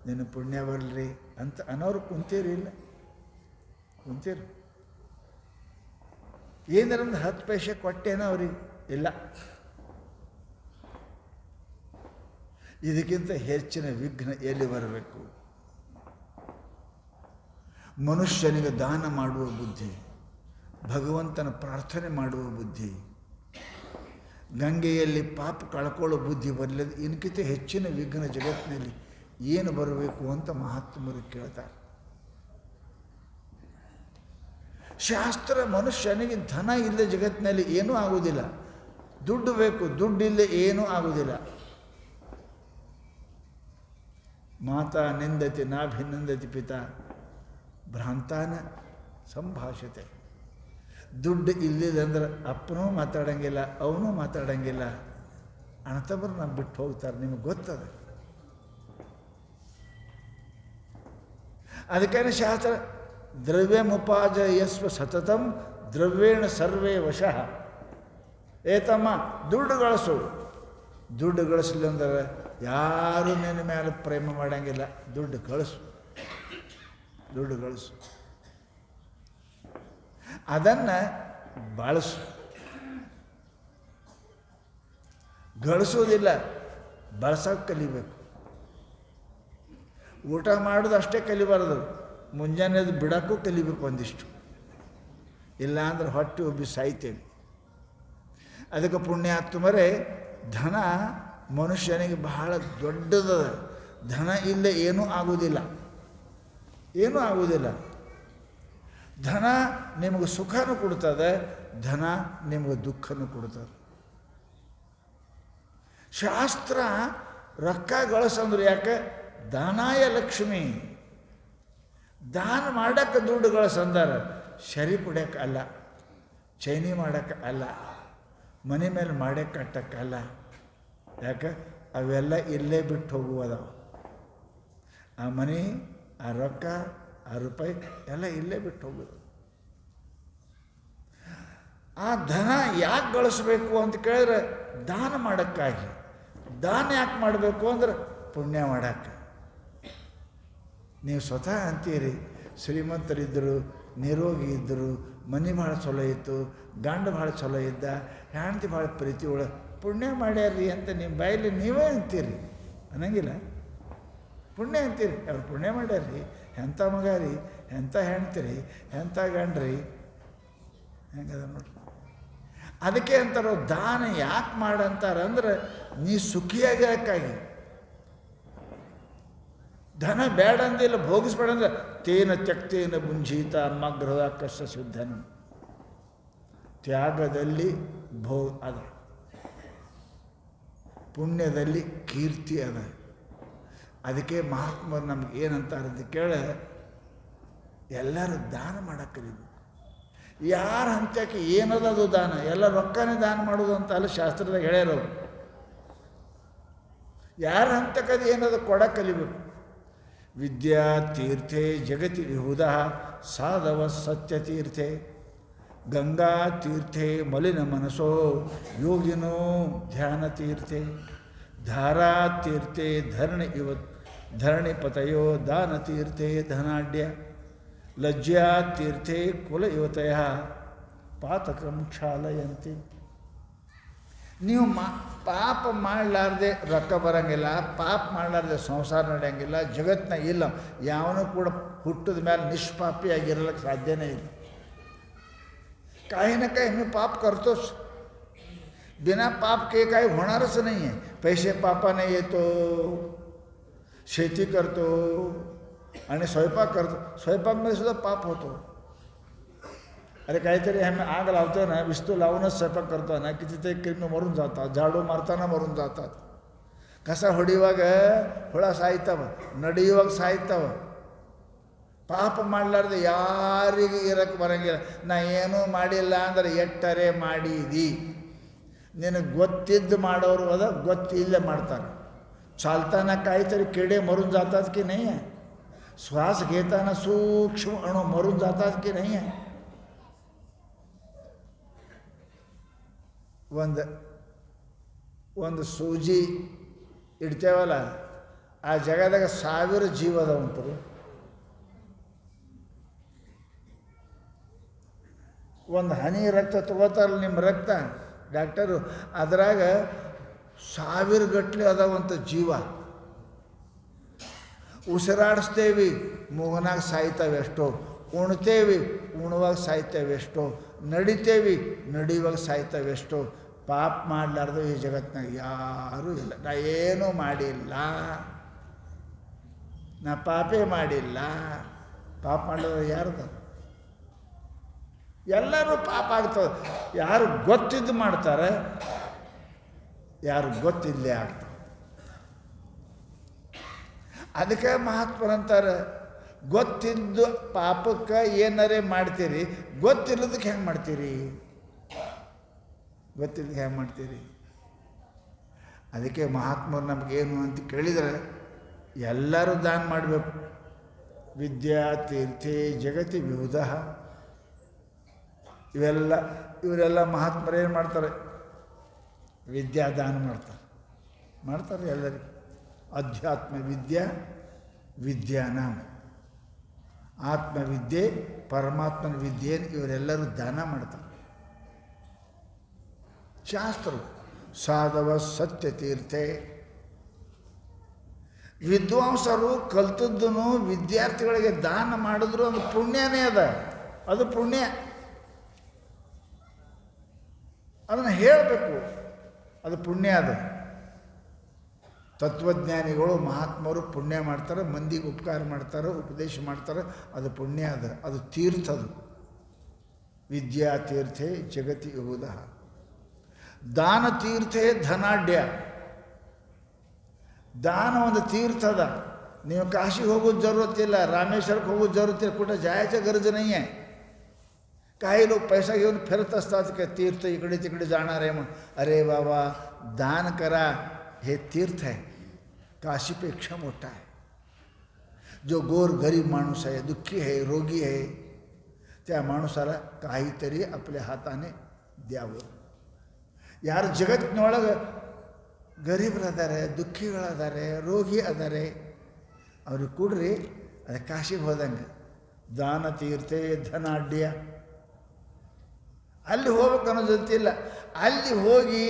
ನಿನ್ನ ಪುಣ್ಯ ಬರಲ್ರಿ ಅಂತ ಅನ್ನೋರು ಕುಂತೀರಿಲ್ಲ, ಕುಂತೀರಿ. ಏನಾರ ಒಂದು 10 ಪೈಸೆ ಕೊಟ್ಟೇನೋ ಅವ್ರಿಗೆ? ಇಲ್ಲ. ಇದಕ್ಕಿಂತ ಹೆಚ್ಚಿನ ವಿಘ್ನ ಎಲ್ಲಿ ಬರಬೇಕು? ಮನುಷ್ಯನಿಗೆ ದಾನ ಮಾಡುವ ಬುದ್ಧಿ, ಭಗವಂತನ ಪ್ರಾರ್ಥನೆ ಮಾಡುವ ಬುದ್ಧಿ, ಗಂಗೆಯಲ್ಲಿ ಪಾಪ ಕಳ್ಕೊಳ್ಳೋ ಬುದ್ಧಿ ಬರಲಿಲ್ಲ. ಇದಕ್ಕಿಂತ ಹೆಚ್ಚಿನ ವಿಘ್ನ ಜಗತ್ತಿನಲ್ಲಿ ಏನು ಬರಬೇಕು ಅಂತ ಮಹಾತ್ಮರು ಕೇಳ್ತಾರೆ. ಶಾಸ್ತ್ರ ಮನುಷ್ಯನಿಗೆ ಧನ ಇಲ್ಲದೆ ಜಗತ್ತಿನಲ್ಲಿ ಏನೂ ಆಗುವುದಿಲ್ಲ. ದುಡ್ಡು ಬೇಕು, ದುಡ್ಡಿಲ್ಲದೆ ಏನೂ ಆಗುವುದಿಲ್ಲ. ಮಾತಾ ನಿಂದತಿ ನಾಭಿನಿಂದತಿ ಪಿತಾ ಭ್ರಾಂತಾನ ಸಂಭಾಷತೆ. ದುಡ್ಡು ಇಲ್ಲಿದಂದ್ರೆ ಅಪ್ಪನೂ ಮಾತಾಡಂಗಿಲ್ಲ, ಅವನೂ ಮಾತಾಡಂಗಿಲ್ಲ. ಅಣ್ಣತಮ್ಮರು ನಮ್ಮ ಬಿಟ್ಟು ಹೋಗ್ತಾರೆ, ನಿಮಗೆ ಗೊತ್ತದ. ಅದಕ್ಕೆ ಶಾಸ್ತ್ರ ದ್ರವ್ಯಮುಪಾಜಯಸ್ವ ಸತತಂ ದ್ರವ್ಯೇಣ ಸರ್ವೇ ವಶಃ. ಏತಮ್ಮ ದುಡ್ಡು ಗಳಿಸು, ದುಡ್ಡು ಗಳಿಸಲಿಲ್ಲ ಅಂದ್ರೆ ಯಾರೂ ನಿನ್ನ ಮೇಲೆ ಪ್ರೇಮ ಮಾಡಂಗಿಲ್ಲ. ದುಡ್ಡು ಗಳಿಸು, ದುಡ್ಡು ಗಳಿಸು, ಅದನ್ನು ಬಳಸು. ಗಳಿಸೋದಿಲ್ಲ, ಬಳಸೋಕೆ ಕಲಿಬೇಕು. ಊಟ ಮಾಡೋದು ಅಷ್ಟೇ ಕಲಿಬಾರ್ದು, ಮುಂಜಾನೆದು ಬಿಡೋಕ್ಕೂ ಕಲಿಬೇಕು ಒಂದಿಷ್ಟು. ಇಲ್ಲ ಅಂದ್ರೆ ಹೊಟ್ಟೆ ಉಬ್ಬಿ ಸಾಯ್ತೇವೆ. ಅದಕ್ಕೆ ಪುಣ್ಯಾತ್ಮರೇ, ಧನ ಮನುಷ್ಯನಿಗೆ ಬಹಳ ದೊಡ್ಡದ. ಧನ ಇಲ್ಲದೆ ಏನೂ ಆಗುವುದಿಲ್ಲ, ಏನೂ ಆಗುವುದಿಲ್ಲ. ಧನ ನಿಮಗೆ ಸುಖನೂ ಕೊಡ್ತದೆ, ಧನ ನಿಮಗೆ ದುಃಖನೂ ಕೊಡ್ತದೆ. ಶಾಸ್ತ್ರ ರೊಕ್ಕ ಗಳಿಸಂದ್ರೆ ಯಾಕೆ? ದಾನಾಯ ಲಕ್ಷ್ಮಿ. ದಾನ ಮಾಡೋಕ್ಕೆ ದುಡ್ಡು ಗಳಿಸಂದಾರ, ಶರಿ ಕುಡ್ಯಕ್ಕೆ ಅಲ್ಲ, ಚೈನಿ ಮಾಡೋಕ್ಕೆ ಅಲ್ಲ, ಮನೆ ಮೇಲೆ ಮಾಡಕ್ಕೆ ಕಟ್ಟಕ್ಕೆ ಅಲ್ಲ. ಯಾಕೆ? ಅವೆಲ್ಲ ಇಲ್ಲೇ ಬಿಟ್ಟು ಹೋಗುವುದಾವ. ಆ ಮನೆ, ಆ ರೊಕ್ಕ, ಆ ರೂಪಾಯಿ ಎಲ್ಲ ಇಲ್ಲೇ ಬಿಟ್ಟು ಹೋಗೋದು. ಆ ಧನ ಯಾಕೆ ಗಳಿಸ್ಬೇಕು ಅಂತ ಕೇಳಿದ್ರೆ ದಾನ ಮಾಡೋಕ್ಕಾಗಿ. ದಾನ ಯಾಕೆ ಮಾಡಬೇಕು ಅಂದ್ರೆ ಪುಣ್ಯ ಮಾಡೋಕ್ಕೆ. ನೀವು ಸ್ವತಃ ಅಂತೀರಿ, ಶ್ರೀಮಂತರಿದ್ದರು, ನಿರೋಗಿ ಇದ್ದರು, ಮನೆ ಭಾಳ ಚಲೋ ಇತ್ತು, ಗಂಡ ಭಾಳ ಚಲೋ ಇದ್ದ, ಹೆಂಡತಿ ಭಾಳ ಪ್ರೀತಿ ಒಳ ಪುಣ್ಯ ಮಾಡ್ಯಾರ್ರಿ ಅಂತ ನಿಮ್ಮ ಬಾಯಲ್ಲಿ ನೀವೇ ಅಂತೀರಿ. ಅನ್ನಂಗಿಲ್ಲ, ಪುಣ್ಯ ಅಂತೀರಿ. ಅವ್ರು ಪುಣ್ಯ ಮಾಡ್ಯಾರ್ರಿ, ಎಂಥ ಮಗ ರೀ, ಎಂಥ ಹೆಣ್ತಿರಿ, ಎಂಥ ಗಂಡ್ರಿ, ಹೆಂಗದ ನೋಡ್ರಿ. ಅದಕ್ಕೆ ಅಂತಾರೋ ದಾನ ಯಾಕೆ ಮಾಡಂತಾರಂದ್ರೆ ನೀ ಸುಖಿಯಾಗಿರಕ್ಕಾಗಿ. ಧನ ಬೇಡ ಅಂದಿಲ್ಲ, ಭೋಗಿಸ್ಬೇಡ ಅಂದ್ರೆ ತೇನ ತ್ಯಕ್ತೇನ ಭುಂಜೀತ ಮಗ್ರಹ ಕಷ್ಟ ಶುದ್ಧನ. ತ್ಯಾಗದಲ್ಲಿ ಅದ, ಪುಣ್ಯದಲ್ಲಿ ಕೀರ್ತಿ ಅದ. ಅದಕ್ಕೆ ಮಹಾತ್ಮರು ನಮ್ಗೆ ಏನಂತಾರೆ ಅಂತ ಕೇಳಿ, ಎಲ್ಲರೂ ದಾನ ಮಾಡಕ್ಕೆ ಕಲಿಬೇಕು. ಯಾರ ಹಂತಕ್ಕೆ ಏನದ ಅದು ದಾನ, ಎಲ್ಲ ರೊಕ್ಕನೇ ದಾನ ಮಾಡೋದು ಅಂತ ಅಲ್ಲ ಶಾಸ್ತ್ರದಾಗ ಹೇಳ್ಯಾರವರು. ಯಾರ ಹಂತಕದು ಏನದು ಕೊಡ ಕಲಿಬೇಕು. ವಿದ್ಯಾ ತೀರ್ಥೆ ಜಗತಿ ವಿಹುಧ ಸಾಧವ ಸತ್ಯತೀರ್ಥೆ ಗಂಗಾ ತೀರ್ಥೆ ಮಲಿನ ಮನಸೋ ಯೋಗಿನೋ ಧ್ಯಾನ ತೀರ್ಥೆ ಧಾರಾ ತೀರ್ಥೆ ಧರಣಿ ಪತಯೋ ದಾನ ತೀರ್ಥೆ ಧನಾಢ್ಯ ಲಜ್ಜಾ ತೀರ್ಥೆ ಕುಲ ಯುವತಯ ಪಾತಕಂ ಕ್ಷಾಲಯಂತಿ. ನೀವು ಪಾಪ ಮಾಡಲಾರ್ದೆ ರೊಕ್ಕ ಬರೋಂಗಿಲ್ಲ, ಪಾಪ ಮಾಡಲಾರ್ದೆ ಸಂಸಾರ ನಡೆಯೋಂಗಿಲ್ಲ, ಜಗತ್ತಿನ ಇಲ್ಲ. ಯಾವನೂ ಕೂಡ ಹುಟ್ಟಿದ ಮೇಲೆ ನಿಷ್ಪಾಪಿಯಾಗಿರಲಿಕ್ಕೆ ಸಾಧ್ಯನೇ ಇಲ್ಲ. काहे न कहीं में पाप करतोस, बिना पाप के काही होणारच नाही आहे. पैसे पापाने येतो, शेती करतो आणि स्वयंपाक करतो. स्वयंपाकमध्ये सुद्धा पाप होतो. अरे काहीतरी आम्ही आग लावतो ना, विस्तू लावूनच स्वयंपाक करतो ना, किती ते किरणे मरून जातात, झाडू मारताना मरून जातात. कसा ಹೊಡಿವಾಗ ಹುಳ ಸಾಯ್ತಾವ, ನಡೆಯುವಾಗ ಸಾಯ್ತಾವ. ಪಾಪ ಮಾಡಲಾರ್ದೆ ಯಾರಿಗೆ ಇರೋಕ್ಕೆ ಬರೋಂಗಿಲ್ಲ. ನಾ ಏನೂ ಮಾಡಿಲ್ಲ ಅಂದ್ರೆ ಎಟ್ಟರೆ ಮಾಡಿದಿ. ನಿನಗೆ ಗೊತ್ತಿದ್ದು ಮಾಡೋರು ಅದ, ಗೊತ್ತಿಲ್ಲದೆ ಮಾಡ್ತಾರೆ. चालताना काहीतरी किडे मरून जातात की नाही आहे, श्वास घेताना सूक्ष्म अणू मरून जातात की नाही आहे. ಒಂದು ಸೂಜಿ ಇಡ್ತೇವಲ್ಲ, ಆ ಜಗದಾಗ 1000 ಜೀವ ಅದಾವಂತರು. ಒಂದು ಹನಿ ರಕ್ತ ತಗೋತಾರಲ್ಲ ನಿಮ್ಮ ರಕ್ತ ಡಾಕ್ಟರು, ಅದ್ರಾಗ 1000 ಗಟ್ಟಲೆ ಅದಾವಂತ ಜೀವ. ಉಸಿರಾಡಿಸ್ತೇವೆ, ಮೂಗನಾಗ ಸಾಯ್ತಾವೆ ಎಷ್ಟೋ. ಉಣ್ತೇವೆ, ಉಣುವಾಗ ಸಾಯ್ತೇವೆ ಎಷ್ಟೋ. ನಡಿತೇವೆ, ನಡಿಯುವಾಗ ಸಾಯ್ತೇವೆ ಎಷ್ಟೋ. ಪಾಪ ಮಾಡಲಾರ್ದು ಈ ಜಗತ್ತಿನಾಗ ಯಾರೂ ಇಲ್ಲ. ನಾ ಏನೂ ಮಾಡಿಲ್ಲ, ನಾ ಪಾಪೇ ಮಾಡಿಲ್ಲ. ಪಾಪ ಮಾಡಿದ್ರೆ ಯಾರ್ದ? ಎಲ್ಲರೂ ಪಾಪ ಆಗ್ತದೆ. ಯಾರು ಗೊತ್ತಿದ್ದು ಮಾಡ್ತಾರೆ, ಯಾರು ಗೊತ್ತಿಲ್ಲದೆ ಆಗ್ತಾರೆ. ಅದಕ್ಕೆ ಮಹಾತ್ಮರಂತಾರೆ, ಗೊತ್ತಿದ್ದು ಪಾಪಕ್ಕೆ ಏನಾರೇ ಮಾಡ್ತೀರಿ, ಗೊತ್ತಿಲ್ಲದಕ್ಕೆ ಹೆಂಗೆ ಮಾಡ್ತೀರಿ? ಗೊತ್ತಿಲ್ಲದಕ್ಕೆ ಹೆಂಗೆ ಮಾಡ್ತೀರಿ? ಅದಕ್ಕೆ ಮಹಾತ್ಮರು ನಮಗೇನು ಅಂತ ಕೇಳಿದರೆ, ಎಲ್ಲರೂ ದಾನ ಮಾಡಬೇಕು. ವಿದ್ಯಾ ತೀರ್ಥೆ ಜಗತಿ ವಿಹುಧ. ಇವರೆಲ್ಲ ಮಹಾತ್ಮರು ಏನು ಮಾಡ್ತಾರೆ? ವಿದ್ಯಾದಾನ ಮಾಡ್ತಾರೆ ಎಲ್ಲರಿಗೂ. ಅಧ್ಯಾತ್ಮ ವಿದ್ಯಾ ವಿದ್ಯಾನಾಮ, ಆತ್ಮವಿದ್ಯೆ ಪರಮಾತ್ಮನ ವಿದ್ಯೆಯನ್ನು ಇವರೆಲ್ಲರೂ ದಾನ ಮಾಡ್ತಾರೆ. ಶಾಸ್ತ್ರ ಸಾಧವ ಸತ್ಯತೀರ್ಥೆ. ವಿದ್ವಾಂಸರು ಕಲ್ತದ್ದನ್ನು ವಿದ್ಯಾರ್ಥಿಗಳಿಗೆ ದಾನ ಮಾಡಿದ್ರು ಅದು ಪುಣ್ಯನೇ ಅದ. ಅದು ಪುಣ್ಯ, ಅದನ್ನು ಹೇಳಬೇಕು, ಅದು ಪುಣ್ಯ. ಅದು ತತ್ವಜ್ಞಾನಿಗಳು ಮಹಾತ್ಮರು ಪುಣ್ಯ ಮಾಡ್ತಾರೆ, ಮಂದಿಗೆ ಉಪಕಾರ ಮಾಡ್ತಾರೆ, ಉಪದೇಶ ಮಾಡ್ತಾರೆ. ಅದು ಪುಣ್ಯ ಅದ, ಅದು ತೀರ್ಥ. ಅದು ವಿದ್ಯಾ ತೀರ್ಥೆ ಜಗತಿ ವಿಹುಧ. ದಾನ ತೀರ್ಥೆ ಧನಾಢ್ಯ. ದಾನ ಒಂದು ತೀರ್ಥದ. ನೀವು ಕಾಶಿಗೆ ಹೋಗೋದು ಜरूरत रामेश्वरಕ್ಕೆ ಹೋಗೋದು जरूरत कुठं जायचं गरज नाही आहे. काही लोक पैसा घेऊन फिरत असतात की तीर्थ इकडे तिकडे जाणार आहे म्हणून. अरे बाबा, दान करा, हे तीर्थ आहे, काशीपेक्षा मोठा आहे. जो गोर गरीब माणूस आहे, दुःखी आहे, रोगी आहे, त्या माणसाला काहीतरी आपल्या हाताने द्यावं. ಯಾರು ಜಗತ್ತಿನೊಳಗೆ ಗರೀಬರದಾರೆ, ದುಃಖಿಗಳದಾರೆ, ರೋಗಿ ಅದಾರೆ, ಅವ್ರಿಗೆ ಕೊಡ್ರಿ. ಅದು ಕಾಶಿಗೆ ಹೋದಂಗೆ. ದಾನ ತೀರ್ಥೆ ಧನಾಢ್ಯ. ಅಲ್ಲಿ ಹೋಗ್ಬೇಕು ಅನ್ನೋದಂತಿಲ್ಲ. ಅಲ್ಲಿ ಹೋಗಿ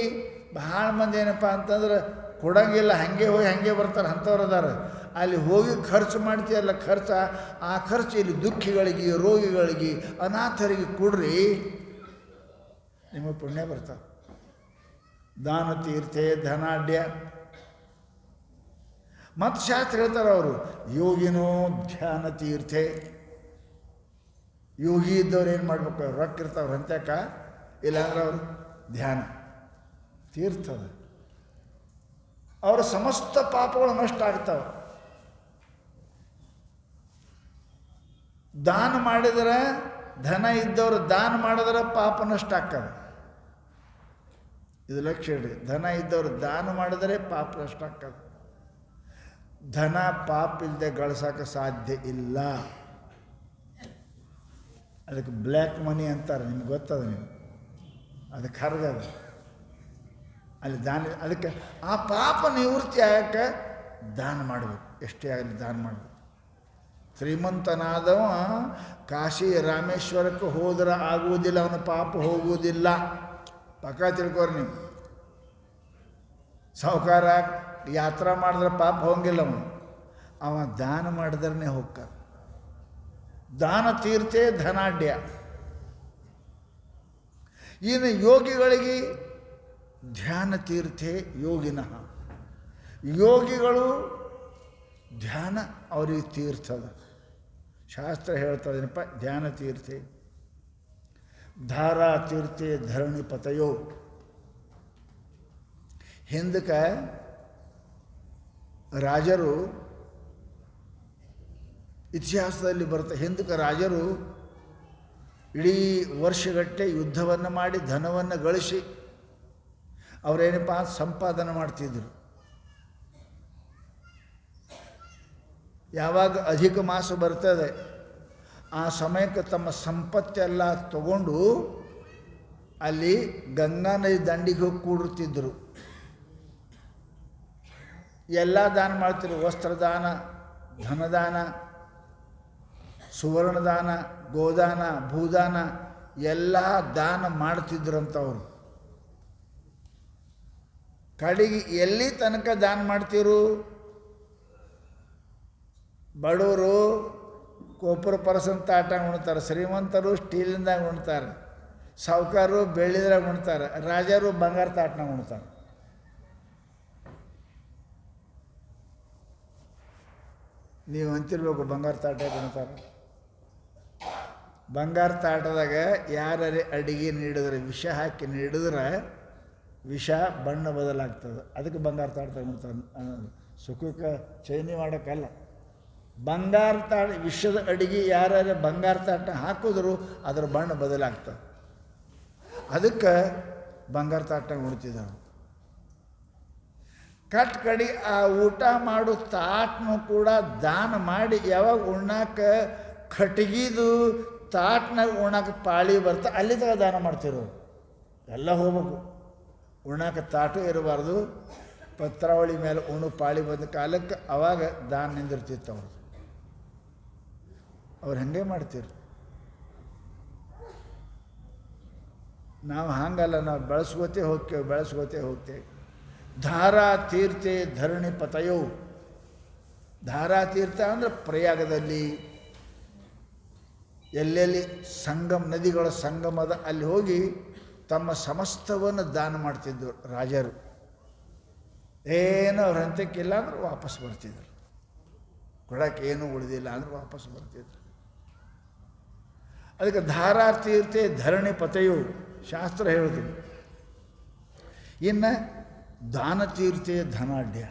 ಭಾಳ ಮಂದಿ ಏನಪ್ಪ ಅಂತಂದ್ರೆ ಕೊಡಂಗಿಲ್ಲ, ಹಾಗೆ ಹೋಗಿ ಹಾಗೆ ಬರ್ತಾರೆ, ಅಂಥವ್ರು ಅದಾರೆ. ಅಲ್ಲಿ ಹೋಗಿ ಖರ್ಚು ಮಾಡ್ತೀಯಲ್ಲ, ಆ ಖರ್ಚು ಇಲ್ಲಿ ದುಃಖಿಗಳಿಗೆ, ರೋಗಿಗಳಿಗೆ, ಅನಾಥರಿಗೆ ಕೊಡ್ರಿ, ನಿಮಗೆ ಪುಣ್ಯ ಬರ್ತಾರೆ. ದಾನ ತೀರ್ಥೆ ಧನಾಢ್ಯ. ಮತ್ತು ಶಾಸ್ತ್ರ ಹೇಳ್ತಾರೆ ಅವರು, ಯೋಗಿನೋ ಧ್ಯಾನ ತೀರ್ಥೆ. ಯೋಗಿ ಇದ್ದವ್ರು ಏನು ಮಾಡ್ಬೇಕು? ರೊಕ್ಕ ಇರ್ತಾವ್ರು ಅಂತ್ಯಕ, ಇಲ್ಲಾಂದ್ರೆ ಅವರು ಧ್ಯಾನ ತೀರ್ಥದ. ಅವರ ಸಮಸ್ತ ಪಾಪಗಳು ನಷ್ಟ ಆಗ್ತಾವೆ. ದಾನ ಮಾಡಿದ್ರೆ, ಧನ ಇದ್ದವರು ದಾನ ಮಾಡಿದ್ರೆ ಪಾಪ ನಷ್ಟ ಆಗ್ತದೆ. ಇದು ಲಕ್ಷ್ಯ ಇಡ್ರಿ. ಧನ ಇದ್ದವರು ದಾನ ಮಾಡಿದರೆ ಪಾಪ ನಷ್ಟ ಆಗ್ತದೆ. ಧನ ಪಾಪ ಇಲ್ಲದೆ ಗಳಿಸೋಕೆ ಸಾಧ್ಯ ಇಲ್ಲ. ಅದಕ್ಕೆ ಬ್ಲ್ಯಾಕ್ ಮನಿ ಅಂತಾರೆ, ನಿಮ್ಗೆ ಗೊತ್ತದ? ನೀವು ಅದಕ್ಕೆ ಹರ್ಗದ ಅಲ್ಲಿ ದಾನ. ಅದಕ್ಕೆ ಆ ಪಾಪ ನಿವೃತ್ತಿ ಆಗಕ್ಕೆ ದಾನ ಮಾಡಬೇಕು, ಎಷ್ಟೇ ಆಗಲಿ ದಾನ ಮಾಡಬೇಕು. ಶ್ರೀಮಂತನಾದವ ಕಾಶಿ ರಾಮೇಶ್ವರಕ್ಕೆ ಹೋದ್ರೆ ಆಗುವುದಿಲ್ಲ, ಅವನ ಪಾಪ ಹೋಗುವುದಿಲ್ಲ. ಪಕ್ಕ ತಿಳ್ಕೋರಿ ನೀವು. ಸಾಹುಕಾರ ಯಾತ್ರಾ ಮಾಡಿದ್ರೆ ಪಾಪ ಹೋಗಿಲ್ಲ, ಅವ ದಾನ ಮಾಡಿದ್ರೆ ಹೋಗ್ಕ. ದಾನ ತೀರ್ಥೆ ಧನಾಢ್ಯ. ಇನ್ನು ಯೋಗಿಗಳಿಗೆ ಧ್ಯಾನ ತೀರ್ಥೆ ಯೋಗಿನಃ. ಯೋಗಿಗಳು ಧ್ಯಾನ ಅವ್ರಿಗೆ ತೀರ್ಥದ. ಶಾಸ್ತ್ರ ಹೇಳ್ತದೇನಪ್ಪ, ಧ್ಯಾನ ತೀರ್ಥೆ. ಧಾರಾ ತೀರ್ಥೆ ಧರಣಿ ಪತಯೋ. ಹಿಂದಕ್ಕೆ ರಾಜರು, ಇತಿಹಾಸದಲ್ಲಿ ಬರುತ್ತೆ, ಹಿಂದಕ್ಕೆ ರಾಜರು ಇಡೀ ವರ್ಷಗಟ್ಟಲೆ ಯುದ್ಧವನ್ನು ಮಾಡಿ ಧನವನ್ನು ಗಳಿಸಿ ಅವರೇನಪ್ಪ ಸಂಪಾದನೆ ಮಾಡ್ತಿದ್ರು. ಯಾವಾಗ ಅಧಿಕ ಮಾಸ ಬರ್ತದೆ ಆ ಸಮಯಕ್ಕೆ ತಮ್ಮ ಸಂಪತ್ತೆಲ್ಲ ತಗೊಂಡು ಅಲ್ಲಿ ಗಂಗಾ ನದಿ ದಂಡಿಗೆ ಹೋಗಿ ಕೂಡುತ್ತಿದ್ದರು. ಎಲ್ಲ ದಾನ ಮಾಡ್ತಿದ್ರು. ವಸ್ತ್ರದಾನ, ಧನದಾನ, ಸುವರ್ಣದಾನ, ಗೋದಾನ, ಭೂದಾನ ಎಲ್ಲ ದಾನ ಮಾಡ್ತಿದ್ರಂಥವ್ರು. ಕಡೆಗೆ ಎಲ್ಲಿ ತನಕ ದಾನ ಮಾಡ್ತಿರು? ಬಡವರು ಕೋಪುರ ಪರಸನ್ ತಾಟ ಉಣ್ತಾರೆ, ಶ್ರೀಮಂತರು ಸ್ಟೀಲಿಂದಾಗ ಉಣ್ತಾರೆ, ಸಾಹುಕಾರರು ಬೆಳ್ಳಿದ್ರಾಗ ಉಣ್ತಾರೆ, ರಾಜರು ಬಂಗಾರ ತಾಟ್ನಾಗ ಉಣ್ತಾರೆ. ನೀವು ಅಂತಿರ್ಬೇಕು ಬಂಗಾರ ತಾಟ ಉಣ್ತಾರೆ. ಬಂಗಾರ ತಾಟದಾಗ ಯಾರೇ ಅಡಿಗೆ ನೀಡಿದ್ರೆ, ವಿಷ ಹಾಕಿ ನೀಡಿದ್ರೆ ವಿಷ ಬಣ್ಣ ಬದಲಾಗ್ತದೆ. ಅದಕ್ಕೆ ಬಂಗಾರ ತಾಟದಾಗ ಉಣ್ತಾರೆ. ಸುಖಕ್ಕೆ ಚೈನಿ ಮಾಡೋಕ್ಕಲ್ಲ. ಬಂಗಾರ ತಾಟ, ವಿಷದ ಅಡಿಗೆ ಯಾರ್ಯಾರು ಬಂಗಾರ ತಾಟ ಹಾಕಿದ್ರು ಅದರ ಬಣ್ಣ ಬದಲಾಗ್ತದೆ. ಅದಕ್ಕೆ ಬಂಗಾರ ತಾಟ ಉಣ್ತಿದ್ದಾವೆ. ಕಟ್ ಕಡಿ ಆ ಊಟ ಮಾಡು ತಾಟ್ನು ಕೂಡ ದಾನ ಮಾಡಿ, ಯಾವಾಗ ಉಣ್ಣಾಕ ಕಟ್ಗಿದು ತಾಟ್ನಾಗ ಉಣ್ಣಾಕ ಪಾಳಿ ಬರ್ತಾ ಅಲ್ಲಿ ತಗ ದಾನ ಮಾಡ್ತಿರೋ. ಎಲ್ಲ ಹೋಗ್ಬೇಕು. ಉಣ್ಣಾಕ ತಾಟು ಇರಬಾರ್ದು, ಪತ್ರಾವಳಿ ಮೇಲೆ ಉಣ್ಣು ಪಾಳಿ ಬಂದ ಕಾಲಕ್ಕೆ ಅವಾಗ ದಾನ ನಿಂದಿರ್ತಿತ್ತು. ಅವ್ರು ಹಾಗೆ ಮಾಡ್ತೀರಿ. ನಾವು ಹಾಗಲ್ಲ, ನಾವು ಬೆಳೆಸ್ಕೋತೇ ಹೋಗ್ತೇವೆ. ಧಾರಾ ತೀರ್ಥೆ ಧರಣಿ ಪತಯೋ. ಧಾರಾ ತೀರ್ಥ ಅಂದರೆ ಪ್ರಯಾಗದಲ್ಲಿ ಎಲ್ಲೆಲ್ಲಿ ನದಿಗಳ ಸಂಗಮದ ಅಲ್ಲಿ ಹೋಗಿ ತಮ್ಮ ಸಮಸ್ತವನ್ನು ದಾನ ಮಾಡ್ತಿದ್ದರು ರಾಜರು. ಏನೋ ಅವ್ರ ಹಂತಕ್ಕಿಲ್ಲ ಅಂದ್ರೆ ವಾಪಸ್ ಬರ್ತಿದ್ರು. ಕೊಡಕ್ಕೆ ಏನೂ ಉಳಿದಿಲ್ಲ ಅಂದ್ರೆ ವಾಪಸ್ ಬರ್ತಿದ್ರು. ಅದಕ್ಕೆ ಧಾರಾ ತೀರ್ಥೆ ಧರಣಿ ಪತೆಯು ಶಾಸ್ತ್ರ ಹೇಳಿದ್ರು. ಇನ್ನು ದಾನ ತೀರ್ಥೆ ಧನಾಢ್ಯ.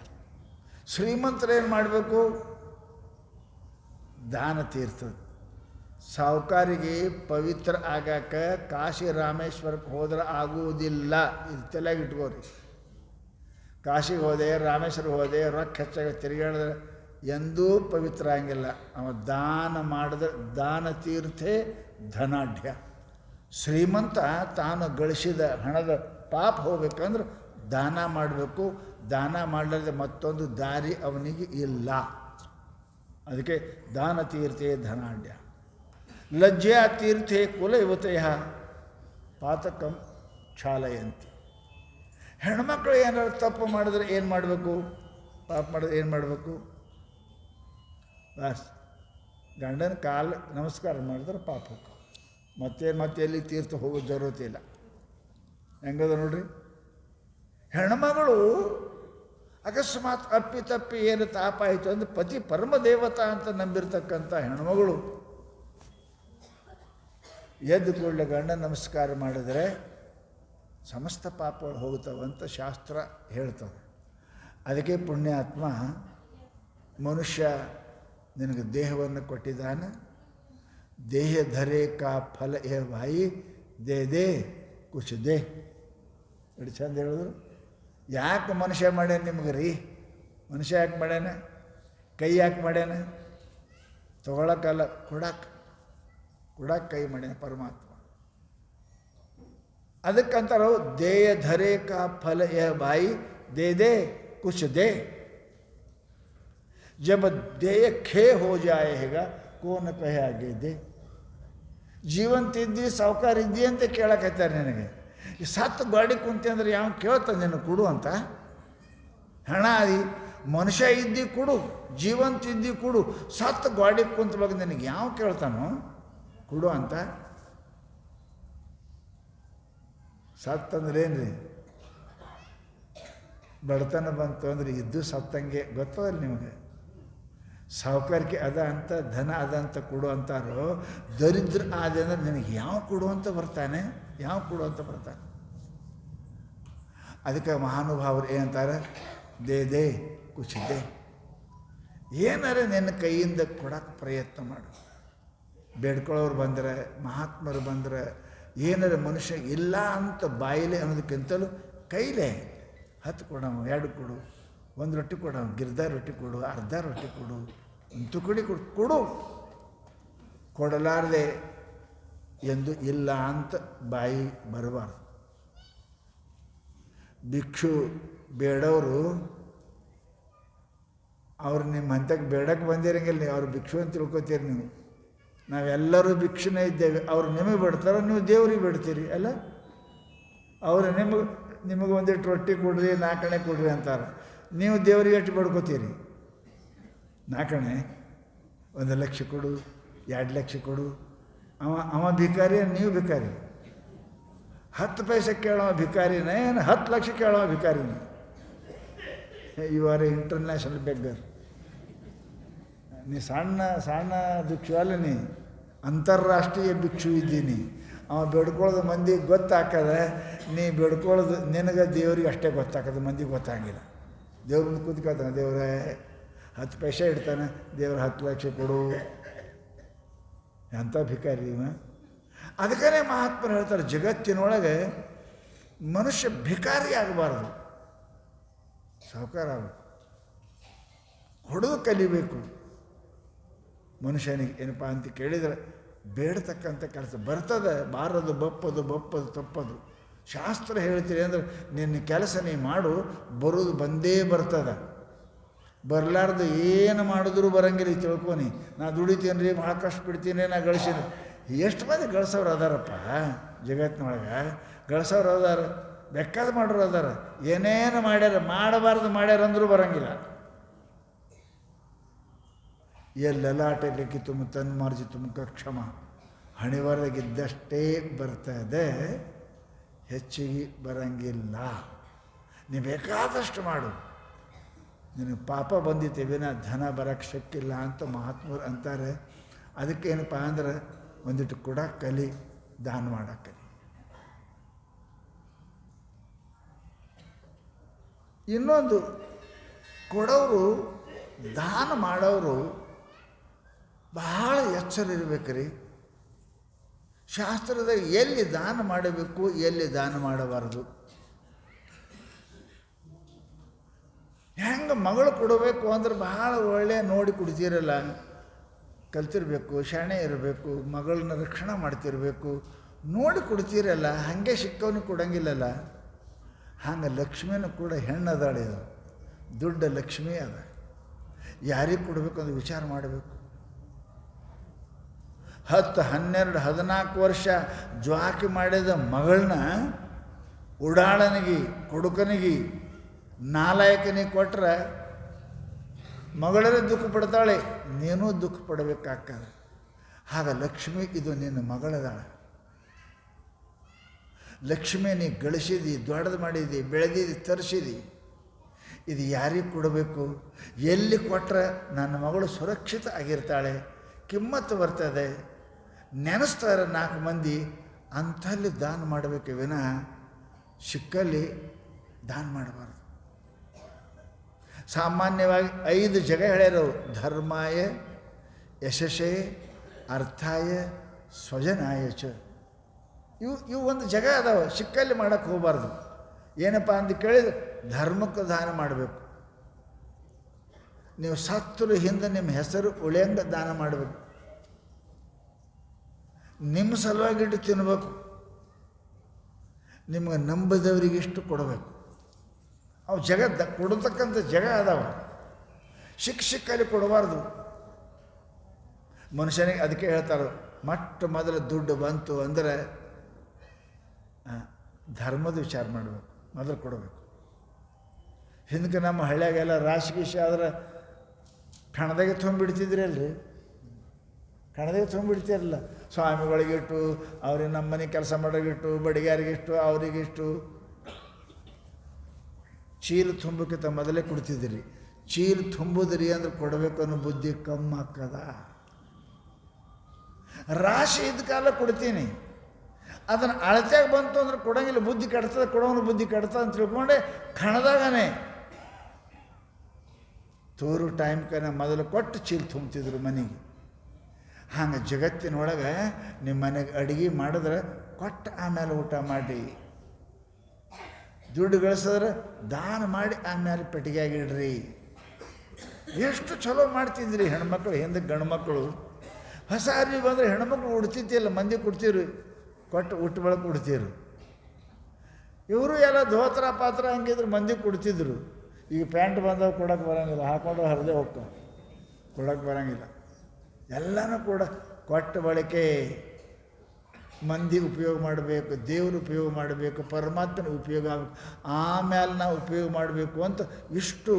ಶ್ರೀಮಂತರೇನು ಮಾಡಬೇಕು? ದಾನ ತೀರ್ಥ. ಸಾಹುಕಾರಿಗೆ ಪವಿತ್ರ ಆಗಾಕ ಕಾಶಿ ರಾಮೇಶ್ವರಕ್ಕೆ ಹೋದ್ರೆ ಆಗುವುದಿಲ್ಲ. ಇದು ತಲೆಯಾಗಿ ಇಟ್ಕೋರಿ. ಕಾಶಿಗೆ ಹೋದೆ, ರಾಮೇಶ್ವರ ಹೋದೆ, ರೊಕ್ಕ ಹೆಚ್ಚಾಗಿ ತಿರುಗಾಡಿದ್ರೆ ಎಂದೂ ಪವಿತ್ರ ಆಗಿಲ್ಲ. ಅವ ದಾನ ಮಾಡಿದ್ರೆ ದಾನ ತೀರ್ಥೆ ಧನಾಢ್ಯ. ಶ್ರೀಮಂತ ತಾನು ಗಳಿಸಿದ ಹಣದ ಪಾಪ ಹೋಗ್ಬೇಕಂದ್ರೆ ದಾನ ಮಾಡಬೇಕು. ದಾನ ಮಾಡಲಾರ್ದೆ ಮತ್ತೊಂದು ದಾರಿ ಅವನಿಗೆ ಇಲ್ಲ. ಅದಕ್ಕೆ ದಾನ ತೀರ್ಥೆ ಧನಾಢ್ಯ. ಲಜ್ಜಾ ತೀರ್ಥೆ ಕುಲಯುವತೆಯ ಪಾತಕಂ ಕ್ಷಾಲಯಂತಿ. ಹೆಣ್ಮಕ್ಳು ಏನಾದ್ರು ತಪ್ಪು ಮಾಡಿದ್ರೆ ಏನು ಮಾಡಬೇಕು? ಪಾಪ ಮಾಡಿದ್ರೆ ಏನು ಮಾಡಬೇಕು? ಬಸ್ ಗಂಡನ ಕಾಲು ನಮಸ್ಕಾರ ಮಾಡಿದ್ರೆ ಪಾಪ ಹೋಗ. ಮತ್ತೆ ಎಲ್ಲಿ ತೀರ್ಥ ಹೋಗೋ ಜರೂರತೆ ಇಲ್ಲ. ಹೆಂಗದ ನೋಡ್ರಿ. ಹೆಣ್ಮಗಳು ಅಕಸ್ಮಾತ್ ಅಪ್ಪಿ ಏನು ತಾಪ ಆಯಿತು ಅಂದರೆ ಪತಿ ಪರಮದೇವತಾ ಅಂತ ನಂಬಿರ್ತಕ್ಕಂಥ ಹೆಣ್ಮಗಳು ಎದ್ದು ಕೂಡಲೇ ಗಂಡ ನಮಸ್ಕಾರ ಮಾಡಿದರೆ ಸಮಸ್ತ ಪಾಪಗಳು ಹೋಗ್ತಾವಂತ ಶಾಸ್ತ್ರ ಹೇಳ್ತವೆ. ಅದಕ್ಕೆ ಪುಣ್ಯಾತ್ಮ ಮನುಷ್ಯ ನಿನಗೆ ದೇಹವನ್ನು ಕೊಟ್ಟಿದ್ದಾನೆ. ದೇಹ ಧರೆ ಕಾ ಫಲ ಏ ಭಾಯಿ ದೇ ಕುಚ್ ದೇ. ಎಷ್ಟು ಚಂದ ಹೇಳಿದ್ರು. ಯಾಕೆ ಮನುಷ್ಯ ಮಾಡ್ಯಾನ ನಿಮ್ಗೆ ರೀ? ಮನುಷ್ಯ ಯಾಕೆ ಮಾಡ್ಯಾನ? ಕೈ ಯಾಕೆ ಮಾಡ್ಯಾನ? ತೊಗೊಳಕ್ಕಲ್ಲ, ಕೊಡಕ್ಕೆ ಕೈ ಮಾಡ್ಯಾನ ಪರಮಾತ್ಮ. ಅದಕ್ಕಂತಾರೋ ದೇಯ ಧರೆ ಕಾ ಫಲ ಯಹ ಬಾಯಿ दे कुछ दे, जब देय खे हो जाएगा कौन कहे आगे दे. ಜೀವಂತಿದ್ದಿ ಸಾವುಕಾರ ಇದ್ದಿ ಅಂತ ಕೇಳಕತ್ತಾರೆ ನನಗೆ. ಈ ಸತ್ತು ಗಾಡಿ ಕುಂತಿ ಅಂದ್ರೆ ಯಾವ ಕೇಳ್ತಾನೆ ನೀನು ಕೊಡು ಅಂತ? ಹಣ ಅದಿ ಮನುಷ್ಯ ಇದ್ದಿ ಕೊಡು, ಜೀವಂತ ಇದ್ದಿ ಕೊಡು, ಸತ್ತು ಗಾಡಿ ಕುಂತ ಬಗ್ಗೆ ನಿನಗೆ ಯಾವ ಕೇಳ್ತಾನೋ ಕೊಡು ಅಂತ? ಸತ್ತಂದ್ರೆ ಏನು ರೀ? ಬಡತನ ಬಂತು ಅಂದರೆ ಇದ್ದು ಸತ್ತಂಗೆ. ಗೊತ್ತದಲ್ಲ ನಿಮಗೆ? ಸಾವುಕಾರಿಕೆ ಅದ ಅಂತ, ಧನ ಅದ ಅಂತ ಕೊಡು ಅಂತಾರೋ. ದರಿದ್ರ ಆದ ಅಂದ್ರೆ ನಿನಗೆ ಯಾವ ಕೊಡು ಅಂತ ಬರ್ತಾನೆ? ಯಾವ ಕೊಡು ಅಂತ ಬರ್ತಾನೆ? ಅದಕ್ಕೆ ಮಹಾನುಭಾವರು ಏನಂತಾರೆ? ದೇ ಕುಚಿದೆ. ಏನಾರೆ ನಿನ್ನ ಕೈಯಿಂದ ಕೊಡೋಕ್ಕೆ ಪ್ರಯತ್ನ ಮಾಡು. ಬೇಡ್ಕೊಳ್ಳೋರು ಬಂದರೆ, ಮಹಾತ್ಮರು ಬಂದರೆ, ಏನಾರ ಮನುಷ್ಯ ಇಲ್ಲ ಅಂತ ಬಾಯಿಲೆ ಅನ್ನೋದಕ್ಕಿಂತಲೂ ಕೈಲೇ 10 ಕೊಡು, 2 ಕೊಡು, 1 ರೊಟ್ಟಿ ಕೊಡು, ಗಿರ್ದ ರೊಟ್ಟಿ ಕೊಡು, ಅರ್ಧ ರೊಟ್ಟಿ ಕೊಡು, ಒಂದು ತುಕಡಿ ಕೊಡು. ಕೊಡಲಾರದೆ ಎಂದು ಇಲ್ಲ ಅಂತ ಬಾಯಿ ಬರಬಾರ್ದು. ಭಿಕ್ಷು ಬೇಡವರು ಅವ್ರು ನಿಮ್ಮ ಹಂತಕ್ಕೆ ಬೇಡಕ್ಕೆ ಬಂದಿರಂಗಿಲ್ಲ. ನೀವು ಅವ್ರು ಭಿಕ್ಷು ಅಂತ ತಿಳ್ಕೊತೀರಿ. ನೀವು ನಾವೆಲ್ಲರೂ ಭಿಕ್ಷುನೇ ಇದ್ದೇವೆ. ಅವ್ರು ನಿಮಗೆ ಬಿಡ್ತಾರೋ ನೀವು ದೇವ್ರಿಗೆ ಬಿಡ್ತೀರಿ ಅಲ್ಲ? ಅವರು ನಿಮಗೆ ಒಂದಿಟ್ಟು ರೊಟ್ಟಿ ಕೊಡ್ರಿ, 4 ಕೊಡ್ರಿ ಅಂತಾರೆ. ನೀವು ದೇವ್ರಿಗೆ ಎಷ್ಟು ಬಡ್ಕೋತೀರಿ? 4 1 ಲಕ್ಷ ಕೊಡು, 2 ಲಕ್ಷ ಕೊಡು. ಅವ ಭಿಕಾರಿ, ನೀವು ಭಿಕಾರಿ. 10 ಪೈಸೆ ಕೇಳೋ ಭಿಕಾರಿನೇ, 10 ಲಕ್ಷ ಕೇಳೋ ಭಿಕಾರಿನೇ. You are international beggar. ನೀ ಸಣ್ಣ ಭಿಕ್ಷು ಅಲ್ಲ, ನೀ ಅಂತಾರಾಷ್ಟ್ರೀಯ ಭಿಕ್ಷು ಇದ್ದೀನಿ. ಅವ ಬೇಡ್ಕೊಳ್ಳೋದು ಮಂದಿಗೆ ಗೊತ್ತಾಕದೆ, ನೀ ಬೇಡ್ಕೊಳ್ಳೋದು ನಿನಗೆ ದೇವ್ರಿಗೆ ಅಷ್ಟೇ ಗೊತ್ತಾಕದು, ಮಂದಿಗೆ ಗೊತ್ತಾಗಿಲ್ಲ. ದೇವ್ರ ಮುಂದೆ ಕೂತ್ಕೊಳ್ತಾನೆ, ದೇವ್ರೇ 10 ಪೈಸೆ ಇಡ್ತಾನೆ, ದೇವ್ರ 10 ಲಕ್ಷ ಕೊಡು. ಎಂಥ ಭಿಕಾರಿ ಇವ. ಅದಕ್ಕೇ ಮಹಾತ್ಮರು ಹೇಳ್ತಾರೆ, ಜಗತ್ತಿನೊಳಗೆ ಮನುಷ್ಯ ಭಿಕಾರಿ ಆಗಬಾರ್ದು, ಸಾಹುಕಾರ ಆಗಬೇಕು. ಹೊಡೆದು ಕಲಿಬೇಕು ಮನುಷ್ಯನಿಗೆ. ಏನಪ್ಪ ಅಂತ ಕೇಳಿದರೆ ಬೇಡತಕ್ಕಂಥ ಕೆಲಸ ಬರ್ತದೆ. ಬಾರದು ಬಪ್ಪದು ತಪ್ಪದು. ಶಾಸ್ತ್ರ ಹೇಳ್ತೀರಿ ಅಂದರೆ ನಿನ್ನ ಕೆಲಸ ನೀ ಮಾಡು, ಬರೋದು ಬಂದೇ ಬರ್ತದೆ. ಬರಲಾರ್ದು ಏನು ಮಾಡಿದ್ರು ಬರಂಗಿಲ್ಲ. ತಿಳ್ಕೊನಿ, ನಾ ದುಡಿತೀನಿ ರೀ, ಭಾಳ ಕಷ್ಟ ಬಿಡ್ತೀನಿ, ನಾ ಗಳಿಸೀನಿ. ಎಷ್ಟು ಮಂದಿ ಗಳಿಸೋರು ಅದಾರಪ್ಪ ಜಗತ್ತಿನೊಳಗೆ. ಗಳಿಸೋರು ಅದಾರ, ಬೇಕಾದ ಮಾಡೋರು ಅದಾರ. ಏನೇನು ಮಾಡ್ಯಾರ, ಮಾಡಬಾರ್ದು ಮಾಡ್ಯಾರಂದ್ರೂ ಬರಂಗಿಲ್ಲ. ಎಲ್ಲೆಲ್ಲಾಟಕ್ಕೆ ತುಂಬ ತನ್ಮಾರ್ಜಿ ತುಮಕ ಕ್ಷಮ. ಹಣಿವರೆಗಿದ್ದಷ್ಟೇ ಬರ್ತದೆ, ಹೆಚ್ಚಿಗೆ ಬರಂಗಿಲ್ಲ. ನೀ ಬೇಕಾದಷ್ಟು ಮಾಡು, ನಿನಗೆ ಪಾಪ ಬಂದಿದ್ದೇವೆ, ನಾ ಧನ ಬರೋಕ್ಕೆ ಶಕ್ಕಿಲ್ಲ ಅಂತ ಮಹಾತ್ಮರು ಅಂತಾರೆ. ಅದಕ್ಕೇನಪ್ಪ ಅಂದ್ರೆ ಒಂದಿಟ್ಟು ಕೊಡಕ್ಕೆ ಕಲಿ, ದಾನ ಮಾಡೋಕ್ಕೆ ಕಲಿ. ಇನ್ನೊಂದು, ಕೊಡೋರು, ದಾನ ಮಾಡೋರು ಬಹಳ ಎಚ್ಚರ ಇರಬೇಕು ರೀ. ಶಾಸ್ತ್ರದಾಗ ಎಲ್ಲಿ ದಾನ ಮಾಡಬೇಕು, ಎಲ್ಲಿ ದಾನ ಮಾಡಬಾರ್ದು. ಹೆಂಗೆ ಮಗಳು ಕೊಡಬೇಕು ಅಂದ್ರೆ ಬಹಳ ಒಳ್ಳೆಯ ನೋಡಿ ಕೊಡ್ತೀರಲ್ಲ, ಕಲ್ತಿರ್ಬೇಕು, ಶಾಣೆ ಇರಬೇಕು, ಮಗಳನ್ನ ರಕ್ಷಣೆ ಮಾಡ್ತಿರ್ಬೇಕು, ನೋಡಿ ಕೊಡ್ತೀರಲ್ಲ. ಹಾಗೆ ಸಿಕ್ಕವನಿಗೆ ಕೊಡಂಗಿಲ್ಲಲ್ಲ. ಹಂಗೆ ಲಕ್ಷ್ಮಿನೂ ಕೂಡ ಹೆಣ್ಣದಾಳೆ, ಅದು ದೊಡ್ಡ ಲಕ್ಷ್ಮಿ ಅದ. ಯಾರಿಗೆ ಕೊಡಬೇಕು ಅಂತ ವಿಚಾರ ಮಾಡಬೇಕು. 10, 12, 14 ವರ್ಷ ಜ್ವಾಕಿ ಮಾಡಿದ ಮಗಳನ್ನ ಉಡಾಳನಿಗೆ, ಕೊಡುಕನಿಗೆ, ನಾಲಾಯಕನಿಗೆ ಕೊಟ್ಟರೆ ಮಗಳೇ ದುಃಖ ಪಡ್ತಾಳೆ, ನೀನೂ ದುಃಖ ಪಡಬೇಕಾಗ್ತದೆ. ಆಗ ಲಕ್ಷ್ಮಿ ಇದು ನಿನ್ನ ಮಗಳದಾಳೆ. ಲಕ್ಷ್ಮಿ ನೀ ಗಳಿಸಿದಿ, ದೊಡ್ಡದು ಮಾಡಿದಿ, ಬೆಳೆದಿದಿ, ತರಿಸಿದಿ. ಇದು ಯಾರಿಗೆ ಕೊಡಬೇಕು, ಎಲ್ಲಿ ಕೊಟ್ಟರೆ ನನ್ನ ಮಗಳು ಸುರಕ್ಷಿತ ಆಗಿರ್ತಾಳೆ, ಕಿಮ್ಮತ್ತು ಬರ್ತದೆ, ನೆನೆಸ್ತಾರೆ 4 ಮಂದಿ ಅಂಥಲ್ಲಿ ದಾನ ಮಾಡಬೇಕು ವಿನಃ ಸಿಕ್ಕಲ್ಲಿ ದಾನ ಮಾಡಬಾರ್ದು. ಸಾಮಾನ್ಯವಾಗಿ 5 ಜಾಗ ಹೇಳ್ಯಾರವು: ಧರ್ಮಾಯ, ಯಶಸ್ಸೇ, ಅರ್ಥಾಯ, ಸ್ವಜನಾಯ ಚ. ಇವು ಒಂದು ಜಾಗ ಅದಾವೆ, ಸಿಕ್ಕಲ್ಲಿ ಮಾಡೋಕ್ಕೆ ಹೋಗಬಾರ್ದು. ಏನಪ್ಪ ಅಂತ ಕೇಳಿದ್ರೆ ಧರ್ಮಕ್ಕೆ ದಾನ ಮಾಡಬೇಕು. ನೀವು ಸತ್ರು ಹಿಂದೆ ನಿಮ್ಮ ಹೆಸರು ಉಳಿಯಂಗ ದಾನ ಮಾಡಬೇಕು. ನಿಮ್ಮ ಸಲುವಾಗಿಟ್ಟು ತಿನ್ನಬೇಕು. ನಿಮಗೆ ನಂಬದವರಿಗಿಷ್ಟು ಕೊಡಬೇಕು. ಅವು ಕೊಡತಕ್ಕಂಥ ಜಾಗ ಅದಾವ. ಶಿಕ್ಷಕಲ್ಲಿ ಕೊಡಬಾರ್ದು ಮನುಷ್ಯನಿಗೆ. ಅದಕ್ಕೆ ಹೇಳ್ತಾರೆ, ಮೊದಲು ದುಡ್ಡು ಬಂತು ಅಂದರೆ ಧರ್ಮದ ವಿಚಾರ ಮಾಡಬೇಕು, ಮೊದಲು ಕೊಡಬೇಕು. ಹಿಂದಕ್ಕೆ ನಮ್ಮ ಹಳ್ಳಿಯಾಗೆಲ್ಲ ರಾಶಿಗೀಶಿ ಆದ್ರೆ ಕಣದಾಗೆ ತುಂಬಿಡ್ತಿದ್ರಿ ಅಲ್ರಿ, ಕಣದಾಗೆ ತುಂಬಿಡ್ತಿರಲ್ಲ. ಸ್ವಾಮಿಗಳಿಗಿಟ್ಟು, ಅವ್ರಿಗೆ ನಮ್ಮ ಮನೆ ಕೆಲಸ ಮಾಡೋಗಿಟ್ಟು, ಬಡಿಗಾರಿಗಿಷ್ಟು, ಅವರಿಗಿಷ್ಟು. ಚೀಲ ತುಂಬಕ್ಕಿಂತ ಮೊದಲೇ ಕೊಡ್ತಿದ್ರಿ. ಚೀಲ ತುಂಬುದ್ರಿ ಅಂದ್ರೆ ಕೊಡಬೇಕು ಅನ್ನೋ ಬುದ್ಧಿ ಕಮ್ಮಿ ಆಗ್ತದ. ರಾಶಿ ಇದ್ದ ಕಾಲ ಕೊಡ್ತೀನಿ, ಅದನ್ನು ಅಳತೆಯಾಗಿ ಬಂತು ಅಂದ್ರೆ ಕೊಡೋಂಗಿಲ್ಲ. ಬುದ್ಧಿ ಕೆಡ್ತದೆ, ಕೊಡೋನು ಬುದ್ಧಿ ಕೆಡ್ತದೆ ಅಂತ ತಿಳ್ಕೊಂಡೆ ಕಣದಾಗನೇ ತೋರು ಟೈಮ್ಕನ ಮೊದಲು ಕೊಟ್ಟು ಚೀಲ ತುಂಬ್ತಿದ್ರು ಮನೆಗೆ. ಹಂಗೆ ಜಗತ್ತಿನೊಳಗೆ ನಿಮ್ಮ ಮನೆಗೆ ಅಡುಗೆ ಮಾಡಿದ್ರೆ ಕೊಟ್ಟು ಆಮೇಲೆ ಊಟ ಮಾಡಿ. ದುಡ್ಡು ಗಳಿಸಿದ್ರೆ ದಾನ ಮಾಡಿ ಆಮೇಲೆ ಪೆಟ್ಟಿಗೆಯಾಗಿಡ್ರಿ. ಎಷ್ಟು ಚಲೋ ಮಾಡ್ತಿದ್ರಿ ಹೆಣ್ಮಕ್ಳು. ಹಿಂದೆ ಗಂಡು ಮಕ್ಕಳು ಹೊಸ ಅರಿವಿ ಬಂದರೆ ಹೆಣ್ಮಕ್ಳು ಉಡ್ತಿದ್ದಿಲ್ಲ, ಮಂದಿ ಕೊಡ್ತೀರಿ, ಕೊಟ್ಟು ಊಟ ಬೆಳಕು ಉಡ್ತೀರು. ಇವರು ಎಲ್ಲ ಧೋತ್ರ ಪಾತ್ರ ಹಂಗಿದ್ರು ಮಂದಿ ಕೊಡ್ತಿದ್ರು. ಈಗ ಪ್ಯಾಂಟ್ ಬಂದವು ಕೊಡೋಕ್ಕೆ ಬರೋಂಗಿಲ್ಲ, ಹಾಕೊಂಡು ಹರಿದೇ ಹೋಗ್ತಾವೆ, ಕೊಡೋಕ್ಕೆ ಬರೋಂಗಿಲ್ಲ. ಎಲ್ಲನೂ ಕೂಡ ಕೊಟ್ಟ ಬಳಕೆ ಮಂದಿ ಉಪಯೋಗ ಮಾಡಬೇಕು, ದೇವರು ಉಪಯೋಗ ಮಾಡಬೇಕು, ಪರಮಾತ್ಮನ ಉಪಯೋಗ ಆಗಬೇಕು, ಆಮೇಲೆ ನಾವು ಉಪಯೋಗ ಮಾಡಬೇಕು ಅಂತ ಇಷ್ಟು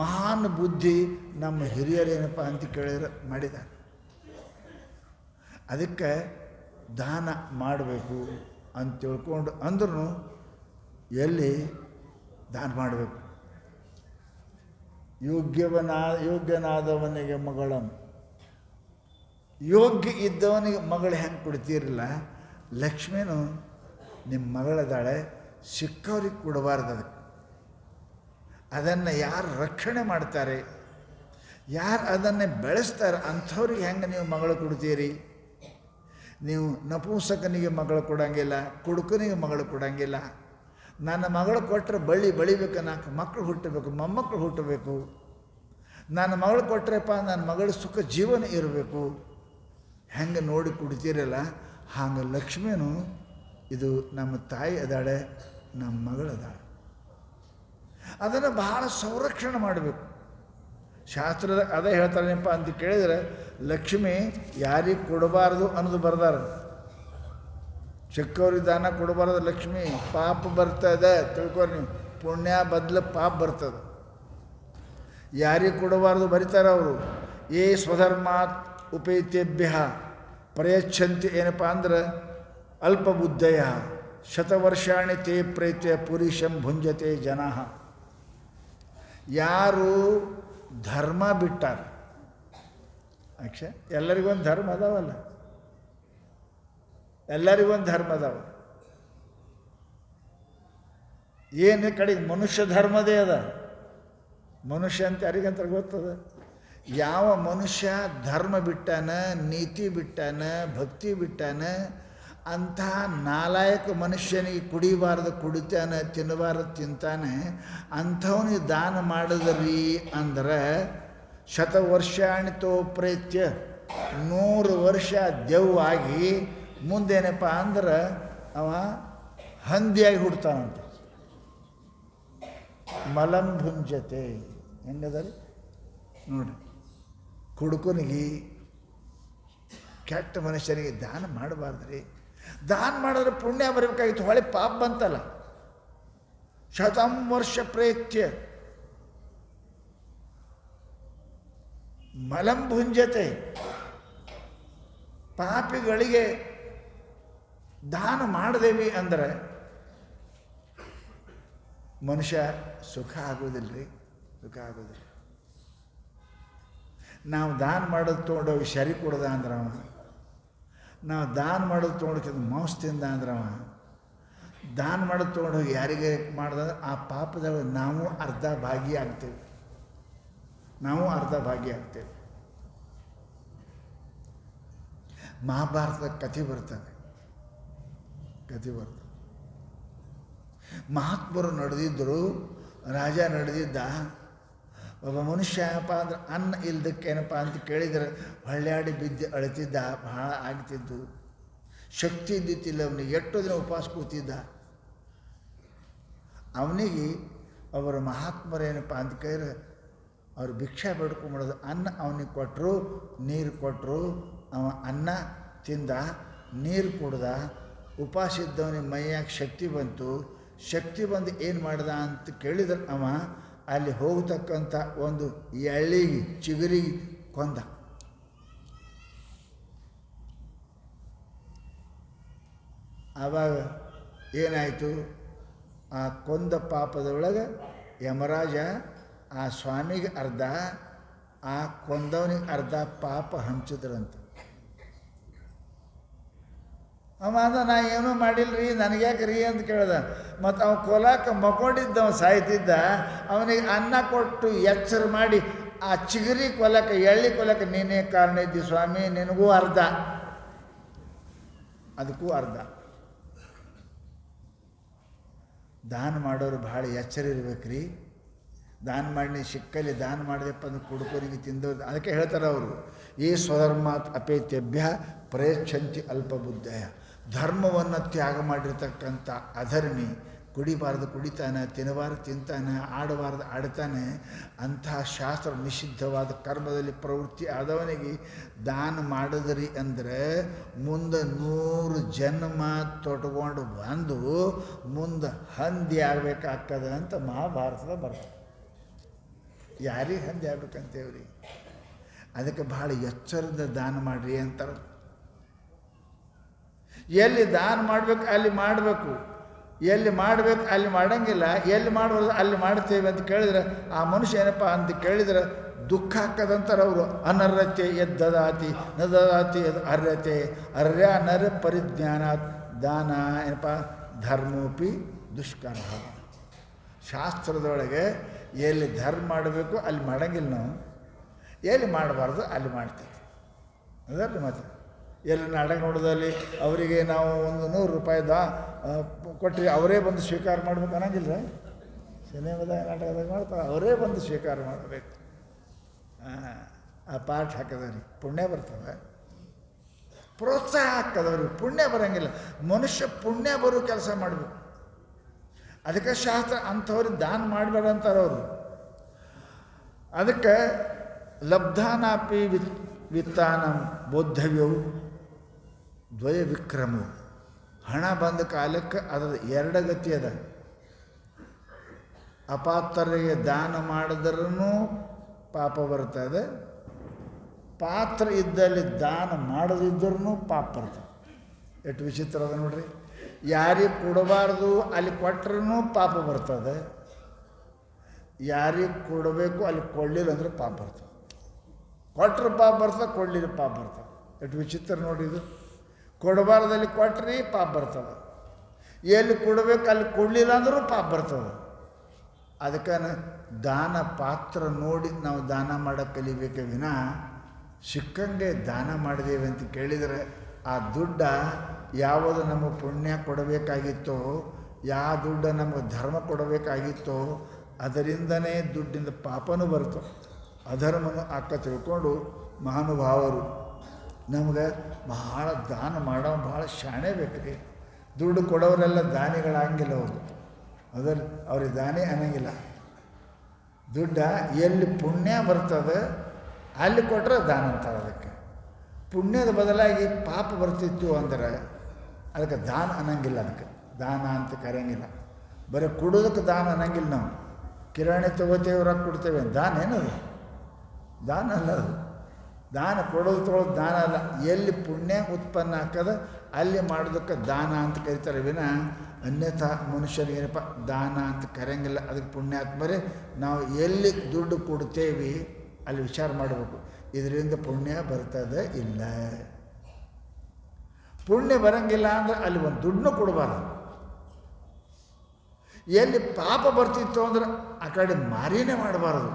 ಮಹಾನ್ ಬುದ್ಧಿ ನಮ್ಮ ಹಿರಿಯರೇನಪ್ಪ ಅಂತ ಕೇಳಿದ್ರೆ ಮಾಡಿದ್ದಾರೆ. ಅದಕ್ಕೆ ದಾನ ಮಾಡಬೇಕು ಅಂತ ತಿಳ್ಕೊಂಡು ಅಂದ್ರೂ ಎಲ್ಲಿ ದಾನ ಮಾಡಬೇಕು. ಯೋಗ್ಯನಾದವನಿಗೆ ಮಗಳಂ, ಯೋಗ್ಯ ಇದ್ದವನಿಗೆ ಮಗಳು ಹೆಂಗೆ ಕೊಡ್ತೀರಲ್ಲ, ಲಕ್ಷ್ಮೀನು ನಿಮ್ಮ ಮಗಳದಾಳೆ, ಸಿಕ್ಕವ್ರಿಗೆ ಕೊಡಬಾರ್ದು. ಅದನ್ನು ಯಾರು ರಕ್ಷಣೆ ಮಾಡ್ತಾರೆ, ಯಾರು ಅದನ್ನೇ ಬೆಳೆಸ್ತಾರೆ ಅಂಥವ್ರಿಗೆ ಹೆಂಗೆ ನೀವು ಮಗಳು ಕೊಡ್ತೀರಿ? ನೀವು ನಪುಂಸಕನಿಗೆ ಮಗಳು ಕೊಡೋಂಗಿಲ್ಲ, ಕುಡುಕನಿಗೆ ಮಗಳು ಕೊಡೋಂಗಿಲ್ಲ. ನನ್ನ ಮಗಳು ಕೊಟ್ಟರೆ ಬೆಳಿಬೇಕು, 4 ಮಕ್ಕಳು ಹುಟ್ಟಬೇಕು, ಮೊಮ್ಮಕ್ಕಳು ಹುಟ್ಟಬೇಕು. ನನ್ನ ಮಗಳು ಕೊಟ್ಟರೆಪ್ಪ ನನ್ನ ಮಗಳ ಸುಖ ಜೀವನ ಇರಬೇಕು. ಹೆಂಗೆ ನೋಡಿ ಕೊಡ್ತೀರಲ್ಲ, ಹಾಗೆ ಲಕ್ಷ್ಮೀನು ಇದು ನಮ್ಮ ತಾಯಿ ಅದಾಳೆ, ನಮ್ಮ ಮಗಳದಾಳೆ. ಅದನ್ನು ಬಹಳ ಸಂರಕ್ಷಣೆ ಮಾಡಬೇಕು. ಶಾಸ್ತ್ರದ ಅದೇ ಹೇಳ್ತಾರೇನಪ್ಪ ಅಂತ ಕೇಳಿದರೆ, ಲಕ್ಷ್ಮಿ ಯಾರಿಗೆ ಕೊಡಬಾರ್ದು ಅನ್ನೋದು ಬರ್ದಾರ. ಚಿಕ್ಕವ್ರಿಗೆ ದಾನ ಕೊಡಬಾರ್ದು, ಲಕ್ಷ್ಮಿ ಪಾಪ ಬರ್ತದೆ ತಿಳ್ಕೊರಿ ನೀವು. ಪುಣ್ಯ ಬದಲು ಪಾಪ ಬರ್ತದೆ. ಯಾರಿಗೆ ಕೊಡಬಾರ್ದು ಬರೀತಾರೆ ಅವರು. ಏ ಸ್ವಧರ್ಮಾತ್ ಉಪೈತೇಭ್ಯ ಪ್ರಯಚ್ಛಂತಿ, ಏನಪ್ಪ ಅಂದ್ರೆ ಅಲ್ಪಬುದ್ಧಯ ಶತವರ್ಷಾಣಿ ತೇ ಪ್ರೇತ್ಯ ಪುರುಷಂ ಭುಂಜತೆ ಜನ. ಯಾರು ಧರ್ಮ ಬಿಟ್ಟಾರ, ಎಲ್ಲರಿಗೊಂದು ಧರ್ಮ ಅದಾವಲ್ಲ, ಎಲ್ಲರಿಗೊಂದು ಧರ್ಮ ಅದಾವ. ಏನು ಕಡೆಗೆ ಮನುಷ್ಯ ಧರ್ಮದೇ ಅದ. ಮನುಷ್ಯ ಅಂತ ಯಾರಿಗಂತ ಗೊತ್ತದ? ಯಾವ ಮನುಷ್ಯ ಧರ್ಮ ಬಿಟ್ಟಾನ, ನೀತಿ ಬಿಟ್ಟಾನ, ಭಕ್ತಿ ಬಿಟ್ಟಾನ, ಅಂಥ ನಾಲಾಯಕ ಮನುಷ್ಯನಿಗೆ ಕುಡಿಬಾರ್ದು ಕುಡಿತಾನೆ, ತಿನ್ನಬಾರ್ದು ತಿಂತಾನೆ, ಅಂಥವನಿಗೆ ದಾನ ಮಾಡಿದ್ರಿ ಅಂದ್ರೆ ಶತವರ್ಷಾಣಿತೋ ಪ್ರೇತ್ಯ 100 ವರ್ಷ ದೆವ್ವಾಗಿ ಮುಂದೇನಪ್ಪ ಅಂದ್ರೆ ಅವ ಹಂದಿಯಾಗಿ ಹುಡ್ತಾನಂತ. ಮಲಂಭುಂಜತೆ ಹೆಂಗದರಿ ನೋಡ್ರಿ. ಕುಡುಕನಿಗೆ, ಕೆಟ್ಟ ಮನುಷ್ಯನಿಗೆ ದಾನ ಮಾಡಬಾರ್ದ್ರಿ. ದಾನ ಮಾಡಿದ್ರೆ ಪುಣ್ಯ ಬರಬೇಕಾಗಿತ್ತು, ಹೊಳೆ ಪಾಪ ಬಂತಲ್ಲ. ಶತಂ ವರ್ಷ ಪ್ರೇತ್ಯ ಮಲಂಭುಂಜತೆ, ಪಾಪಿಗಳಿಗೆ ದಾನ ಮಾಡಿದೇವಿ ಅಂದರೆ ಮನುಷ್ಯ ಸುಖ ಆಗೋದಿಲ್ಲ ರೀ, ಸುಖ ಆಗೋದಿಲ್ಲ. ನಾವು ದಾನ ಮಾಡೋದು ತೊಗೊಂಡೋಗಿ ಶರಿ ಕೊಡ್ದ ಅಂದ್ರವ, ನಾವು ದಾನ ಮಾಡೋದು ತೊಗೊಂಡು ಮಾಂಸ ತಿಂದ ಅಂದ್ರವ, ದಾನ ಮಾಡೋದು ತೊಗೊಂಡೋಗಿ ಯಾರಿಗೆ ಮಾಡ್ದಂದ್ರೆ ಆ ಪಾಪದಾಗ ನಾವು ಅರ್ಧ ಭಾಗಿಯಾಗ್ತೇವೆ, ನಾವು ಅರ್ಧ ಭಾಗಿಯಾಗ್ತೇವೆ. ಮಹಾಭಾರತದ ಕಥೆ ಬರ್ತದೆ, ಕಥೆ ಬರ್ತದೆ. ಮಹಾತ್ಮರು ನಡೆದಿದ್ದರು, ರಾಜ ನಡೆದಿದ್ದ. ಒಬ್ಬ ಮನುಷ್ಯ ಏನಪ್ಪ ಅಂದ್ರೆ ಅನ್ನ ಇಲ್ದಕ್ಕೇನಪ್ಪ ಅಂತ ಕೇಳಿದರೆ ಹೊಳ್ಳ್ಯಾಡಿ ಬಿದ್ದು ಅಳ್ತಿದ್ದ, ಭಾಳ ಆಗ್ತಿದ್ದು, ಶಕ್ತಿ ಇದ್ದಿತ್ತಿಲ್ಲ ಅವನಿಗೆ, ಎಷ್ಟು ದಿನ ಉಪವಾಸ ಕೂತಿದ್ದ. ಅವನಿಗೆ ಅವರ ಮಹಾತ್ಮರೇನಪ್ಪ ಅಂತ ಕೇಳಿದ್ರೆ ಅವ್ರು ಭಿಕ್ಷೆ ಬೇಡ್ಕೊಂಬಿಡೋದು. ಅನ್ನ ಅವನಿಗೆ ಕೊಟ್ಟರು, ನೀರು ಕೊಟ್ಟರು, ಅವ ಅನ್ನ ತಿಂದ, ನೀರು ಕುಡ್ದ, ಉಪವಾಸ ಇದ್ದವನಿಗೆ ಮೈಯಾಗ ಶಕ್ತಿ ಬಂತು. ಶಕ್ತಿ ಬಂದು ಏನು ಮಾಡ್ದ ಅಂತ ಕೇಳಿದ್ರೆ ಅವ ಅಲ್ಲಿ ಹೋಗ್ತಕ್ಕಂಥ ಒಂದು ಎಳ್ಳಿಗೆ ಚಿಗುರಿಗೆ ಕೊಂದ. ಆವಾಗ ಏನಾಯಿತು, ಆ ಕೊಂದ ಪಾಪದೊಳಗೆ ಯಮರಾಜ ಆ ಸ್ವಾಮಿಗೆ ಅರ್ಧ, ಆ ಕೊಂದವನಿಗೆ ಅರ್ಧ ಪಾಪ ಹಂಚಿದ್ರಂತ. ಅವ ಅಂದ ನಾ ಏನೂ ಮಾಡಿಲ್ರಿ, ನನಗ್ಯಾಕೆ ರೀ ಅಂತ ಕೇಳ್ದ. ಮತ್ತು ಅವ ಕೊಲಾಕ ಮಕ್ಕೊಂಡಿದ್ದವ ಸಾಯ್ತಿದ್ದ, ಅವನಿಗೆ ಅನ್ನ ಕೊಟ್ಟು ಎಚ್ಚರ ಮಾಡಿ ಆ ಚಿಗುರಿ ಕೊಲಕ್ಕೆ ಎಳ್ಳಿ ಕೊಲಕ್ಕೆ ನೀನೇ ಕಾರಣ ಇದ್ದಿ ಸ್ವಾಮಿ, ನಿನಗೂ ಅರ್ಧ, ಅದಕ್ಕೂ ಅರ್ಧ. ದಾನ ಮಾಡೋರು ಭಾಳ ಎಚ್ಚರ ಇರ್ಬೇಕ್ರಿ. ದಾನ ಮಾಡಿ ಸಿಕ್ಕಲ್ಲಿ ದಾನ ಮಾಡಿದೆಪ್ಪ ಅಂದ್ರೆ ಕುಡುಕರಿಗೆ ತಿಂದವ್ರು. ಅದಕ್ಕೆ ಹೇಳ್ತಾರೆ ಅವರು, ಈ ಸ್ವಧರ್ಮಾತ್ ಅಪೇತ್ಯಭ್ಯ ಪ್ರಯಚ್ಛಂತಿ ಅಲ್ಪಬುದ್ಧಯ. ಧರ್ಮವನ್ನು ತ್ಯಾಗ ಮಾಡಿರ್ತಕ್ಕಂಥ ಅಧರ್ಮಿ ಕುಡಿಬಾರ್ದು ಕುಡಿತಾನೆ, ತಿನ್ನಬಾರ್ದು ತಿಂತಾನೆ, ಆಡಬಾರ್ದು ಆಡ್ತಾನೆ. ಅಂತಹ ಶಾಸ್ತ್ರ ನಿಷಿದ್ಧವಾದ ಕರ್ಮದಲ್ಲಿ ಪ್ರವೃತ್ತಿ ಆದವನಿಗೆ ದಾನ ಮಾಡಿದ್ರಿ ಅಂದರೆ ಮುಂದೆ 100 ಜನ್ಮ ತೊಟ್ಕೊಂಡು ಬಂದು ಮುಂದೆ ಹಂದಿ ಆಗಬೇಕಾಗ್ತದೆ ಅಂತ ಮಹಾಭಾರತದ ಬರ್ತದೆ. ಯಾರಿಗೆ ಹಂದಿ ಆಗ್ಬೇಕಂತೇವ್ರಿ? ಅದಕ್ಕೆ ಭಾಳ ಎಚ್ಚರದ ದಾನ ಮಾಡಿರಿ ಅಂತಾರೆ. ಎಲ್ಲಿ ದಾನ ಮಾಡಬೇಕು ಅಲ್ಲಿ ಮಾಡಬೇಕು, ಎಲ್ಲಿ ಮಾಡಬೇಕು ಅಲ್ಲಿ ಮಾಡೋಂಗಿಲ್ಲ, ಎಲ್ಲಿ ಮಾಡಬಾರ್ದು ಅಲ್ಲಿ ಮಾಡ್ತೇವೆ ಅಂತ ಕೇಳಿದ್ರೆ ಆ ಮನುಷ್ಯ ಏನಪ್ಪ ಅಂತ ಕೇಳಿದ್ರೆ ದುಃಖ ಆಗ್ತದಂತಾರೆ ಅವರು. ಅನರ್ಹತೆ ಎದ್ದದಾತಿ ನದಾತಿ ಎದ್ ಅರ್ಹತೆ ಅರ್ಯ ನರ ಪರಿಜ್ಞಾನಾತ್ ದಾನ ಏನಪ್ಪ ಧರ್ಮೋಪಿ ದುಷ್ಕರ. ಶಾಸ್ತ್ರದೊಳಗೆ ಎಲ್ಲಿ ಧರ್ಮ ಮಾಡಬೇಕು ಅಲ್ಲಿ ಮಾಡೋಂಗಿಲ್ಲ ನಾವು, ಎಲ್ಲಿ ಮಾಡಬಾರ್ದು ಅಲ್ಲಿ ಮಾಡ್ತೀವಿ. ಅದರಲ್ಲಿ ಮಾತ್ರ ಎಲ್ಲಿ ನಾಟಕ ನೋಡೋದಲ್ಲಿ ಅವರಿಗೆ ನಾವು ಒಂದು 100 ರೂಪಾಯಿ ಕೊಟ್ಟರೆ ಅವರೇ ಬಂದು ಸ್ವೀಕಾರ ಮಾಡ್ಬೇಕು ಅನ್ನೋಂಗಿಲ್ಲ. ಸಿನಿಮಾದ ನಾಟಕದಾಗ ಮಾಡ್ತಾರೆ, ಅವರೇ ಬಂದು ಸ್ವೀಕಾರ ಮಾಡಬೇಕು. ಆ ಪಾಠ ಹಾಕಿದವ್ರಿಗೆ ಪುಣ್ಯ ಬರ್ತದೆ, ಪ್ರೋತ್ಸಾಹ ಹಾಕದವ್ರಿಗೆ ಪುಣ್ಯ ಬರೋಂಗಿಲ್ಲ. ಮನುಷ್ಯ ಪುಣ್ಯ ಬರೋ ಕೆಲಸ ಮಾಡಬೇಕು. ಅದಕ್ಕೆ ಶಾಸ್ತ್ರ ಅಂಥವ್ರಿಗೆ ದಾನ ಮಾಡಬೇಡ ಅಂತಾರೆ ಅವರು. ಅದಕ್ಕೆ ಲಬ್ಧಾನಾಪಿ ವಿತ್ತಾನಂ ಬೋದ್ಧವ್ಯವು ದ್ವಯ ವಿಕ್ರಮವು. ಹಣ ಬಂದ ಕಾಲಕ್ಕೆ ಅದರ 2 ಗತಿ ಅದ. ಅಪಾತ್ರರಿಗೆ ದಾನ ಮಾಡಿದ್ರೂ ಪಾಪ ಬರ್ತದೆ, ಪಾತ್ರ ಇದ್ದಲ್ಲಿ ದಾನ ಮಾಡದಿದ್ರೂ ಪಾಪ ಬರ್ತದೆ. ಎಷ್ಟು ವಿಚಿತ್ರ ಅದ ನೋಡ್ರಿ. ಯಾರಿಗೆ ಕೊಡಬಾರ್ದು ಅಲ್ಲಿ ಕೊಟ್ಟರೂ ಪಾಪ ಬರ್ತದೆ, ಯಾರಿಗೆ ಕೊಡಬೇಕು ಅಲ್ಲಿ ಕೊಡಲಿಲ್ಲ ಅಂದರೆ ಪಾಪ ಬರ್ತದೆ. ಕೊಟ್ಟರೆ ಪಾಪ ಬರ್ತದೆ, ಕೊಡಲಿಲ್ಲ ಪಾಪ ಬರ್ತದೆ. ಎಷ್ಟು ವಿಚಿತ್ರ ನೋಡಿ ಇದು. ಕೊಡಬಾರ್ದಲ್ಲಿ ಕೊಟ್ಟರೆ ಪಾಪ ಬರ್ತದೆ, ಎಲ್ಲಿ ಕೊಡಬೇಕು ಅಲ್ಲಿ ಕೊಡಲಿಲ್ಲ ಅಂದರೂ ಪಾಪ ಬರ್ತದೆ. ಅದಕ್ಕೆ ದಾನ ಪಾತ್ರ ನೋಡಿ ನಾವು ದಾನ ಮಾಡೋಕ್ಕೆ ಕಲಿಬೇಕೆ ವಿನ ಸಿಕ್ಕಂಗೆ ದಾನ ಮಾಡಿದೇವೆ ಅಂತ ಕೇಳಿದರೆ ಆ ದುಡ್ಡ ಯಾವುದು ನಮಗೆ ಪುಣ್ಯ ಕೊಡಬೇಕಾಗಿತ್ತೋ, ಯಾವ ದುಡ್ಡು ನಮಗೆ ಧರ್ಮ ಕೊಡಬೇಕಾಗಿತ್ತೋ ಅದರಿಂದನೇ ದುಡ್ಡಿಂದ ಪಾಪನೂ ಬರ್ತವೆ, ಅಧರ್ಮನೂ ಅಕ್ಕ ತಿಳ್ಕೊಂಡು ಮಹಾನುಭಾವರು ನಮ್ಗೆ ಭಾಳ ದಾನ ಮಾಡೋ ಭಾಳ ಶಾಣೆ ಬೇಕ್ರಿ. ದುಡ್ಡು ಕೊಡೋರೆಲ್ಲ ದಾನಿಗಳಾಗಿಲ್ಲ ಅವರು, ಅದ್ರಲ್ಲಿ ಅವ್ರಿಗೆ ದಾನಿ ಅನ್ನಂಗಿಲ್ಲ. ದುಡ್ಡ ಎಲ್ಲಿ ಪುಣ್ಯ ಬರ್ತದೆ ಅಲ್ಲಿ ಕೊಟ್ಟರೆ ದಾನ ಅಂತಾರೆ. ಅದಕ್ಕೆ ಪುಣ್ಯದ ಬದಲಾಗಿ ಪಾಪ ಬರ್ತಿತ್ತು ಅಂದರೆ ಅದಕ್ಕೆ ದಾನ ಅನ್ನಂಗಿಲ್ಲ. ಅದಕ್ಕೆ ದಾನ ಅಂತ ಕರೆಯಂಗಿಲ್ಲ. ಬರೀ ಕೊಡೋದಕ್ಕೆ ದಾನ ಅನ್ನಂಗಿಲ್ಲ. ನಾವು ಕಿರಾಣಿ ತೊಗೋತೇವೆ, ರೊಕ್ಕ ಕೊಡ್ತೇವೆ, ದಾನ ಏನದು? ದಾನ ಅಲ್ಲ ಅದು. ದಾನ ಕೊಡೋದು ತೊಗೊಳೋದು ದಾನ ಅಲ್ಲ. ಎಲ್ಲಿ ಪುಣ್ಯ ಉತ್ಪನ್ನ ಹಾಕದ ಅಲ್ಲಿ ಮಾಡೋದಕ್ಕೆ ದಾನ ಅಂತ ಕರೀತಾರೆ ವಿನ ಅನ್ಯಥಾ ಮನುಷ್ಯನಿಗೇನಪ್ಪ ದಾನ ಅಂತ ಕರೆಯಂಗಿಲ್ಲ. ಅದಕ್ಕೆ ಪುಣ್ಯಾತ್ಮರೇ ನಾವು ಎಲ್ಲಿ ದುಡ್ಡು ಕೊಡ್ತೇವೆ ಅಲ್ಲಿ ವಿಚಾರ ಮಾಡಬೇಕು, ಇದರಿಂದ ಪುಣ್ಯ ಬರ್ತದೆ ಇಲ್ಲ. ಪುಣ್ಯ ಬರೋಂಗಿಲ್ಲ ಅಂದರೆ ಅಲ್ಲಿ ಒಂದು ದುಡ್ಡನ್ನು ಕೊಡಬಾರ್ದು. ಎಲ್ಲಿ ಪಾಪ ಬರ್ತಿತ್ತು ಅಂದ್ರೆ ಆ ಕಡೆ ಮಾರಿನೇ ಮಾಡಬಾರ್ದು.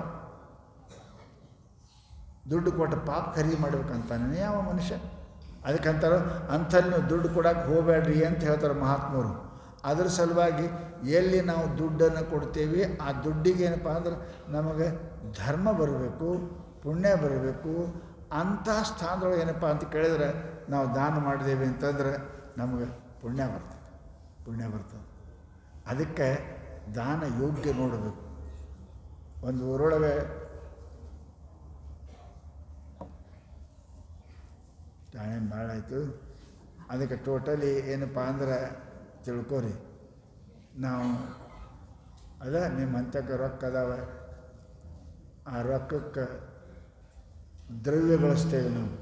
ದುಡ್ಡು ಕೊಟ್ಟು ಪಾಪ ಖರೀದಿ ಮಾಡ್ಬೇಕಂತಾನೆ ಯಾವ ಮನುಷ್ಯ. ಅದಕ್ಕಂತಾರೆ ಅಂಥಲ್ಲಿ ನೀವು ದುಡ್ಡು ಕೊಡೋಕೆ ಹೋಗಬೇಡ್ರಿ ಅಂತ ಹೇಳ್ತಾರೆ ಮಹಾತ್ಮರು. ಅದರ ಸಲುವಾಗಿ ಎಲ್ಲಿ ನಾವು ದುಡ್ಡನ್ನು ಕೊಡ್ತೇವೆ ಆ ದುಡ್ಡಿಗೆ ಏನಪ್ಪ ಅಂದ್ರೆ ನಮಗೆ ಧರ್ಮ ಬರಬೇಕು, ಪುಣ್ಯ ಬರಬೇಕು. ಅಂಥ ಸ್ಥಾನದೊಳಗೆ ಏನಪ್ಪ ಅಂತ ಕೇಳಿದ್ರೆ ನಾವು ದಾನ ಮಾಡಿದೇವೆ ಅಂತಂದ್ರೆ ನಮಗೆ ಪುಣ್ಯ ಬರ್ತದೆ. ಅದಕ್ಕೆ ದಾನ ಯೋಗ್ಯ ನೋಡಬೇಕು. ಒಂದು ಊರೊಳಗೆ ಟೈಮ್ ಭಾಳ ಆಯಿತು. ಅದಕ್ಕೆ ಟೋಟಲಿ ಏನಪ್ಪ ಅಂದ್ರೆ ತಿಳ್ಕೊರಿ, ನಾವು ಅದ ನಿಮ್ಮ ಅಂತ್ಯಕ್ಕೆ ರೊಕ್ಕ ಅದಾವೆ, ಆ ರೊಕ್ಕಕ್ಕೆ ದ್ರವ್ಯ ಗಳಿಸ್ತೇವೆ ನಾವು.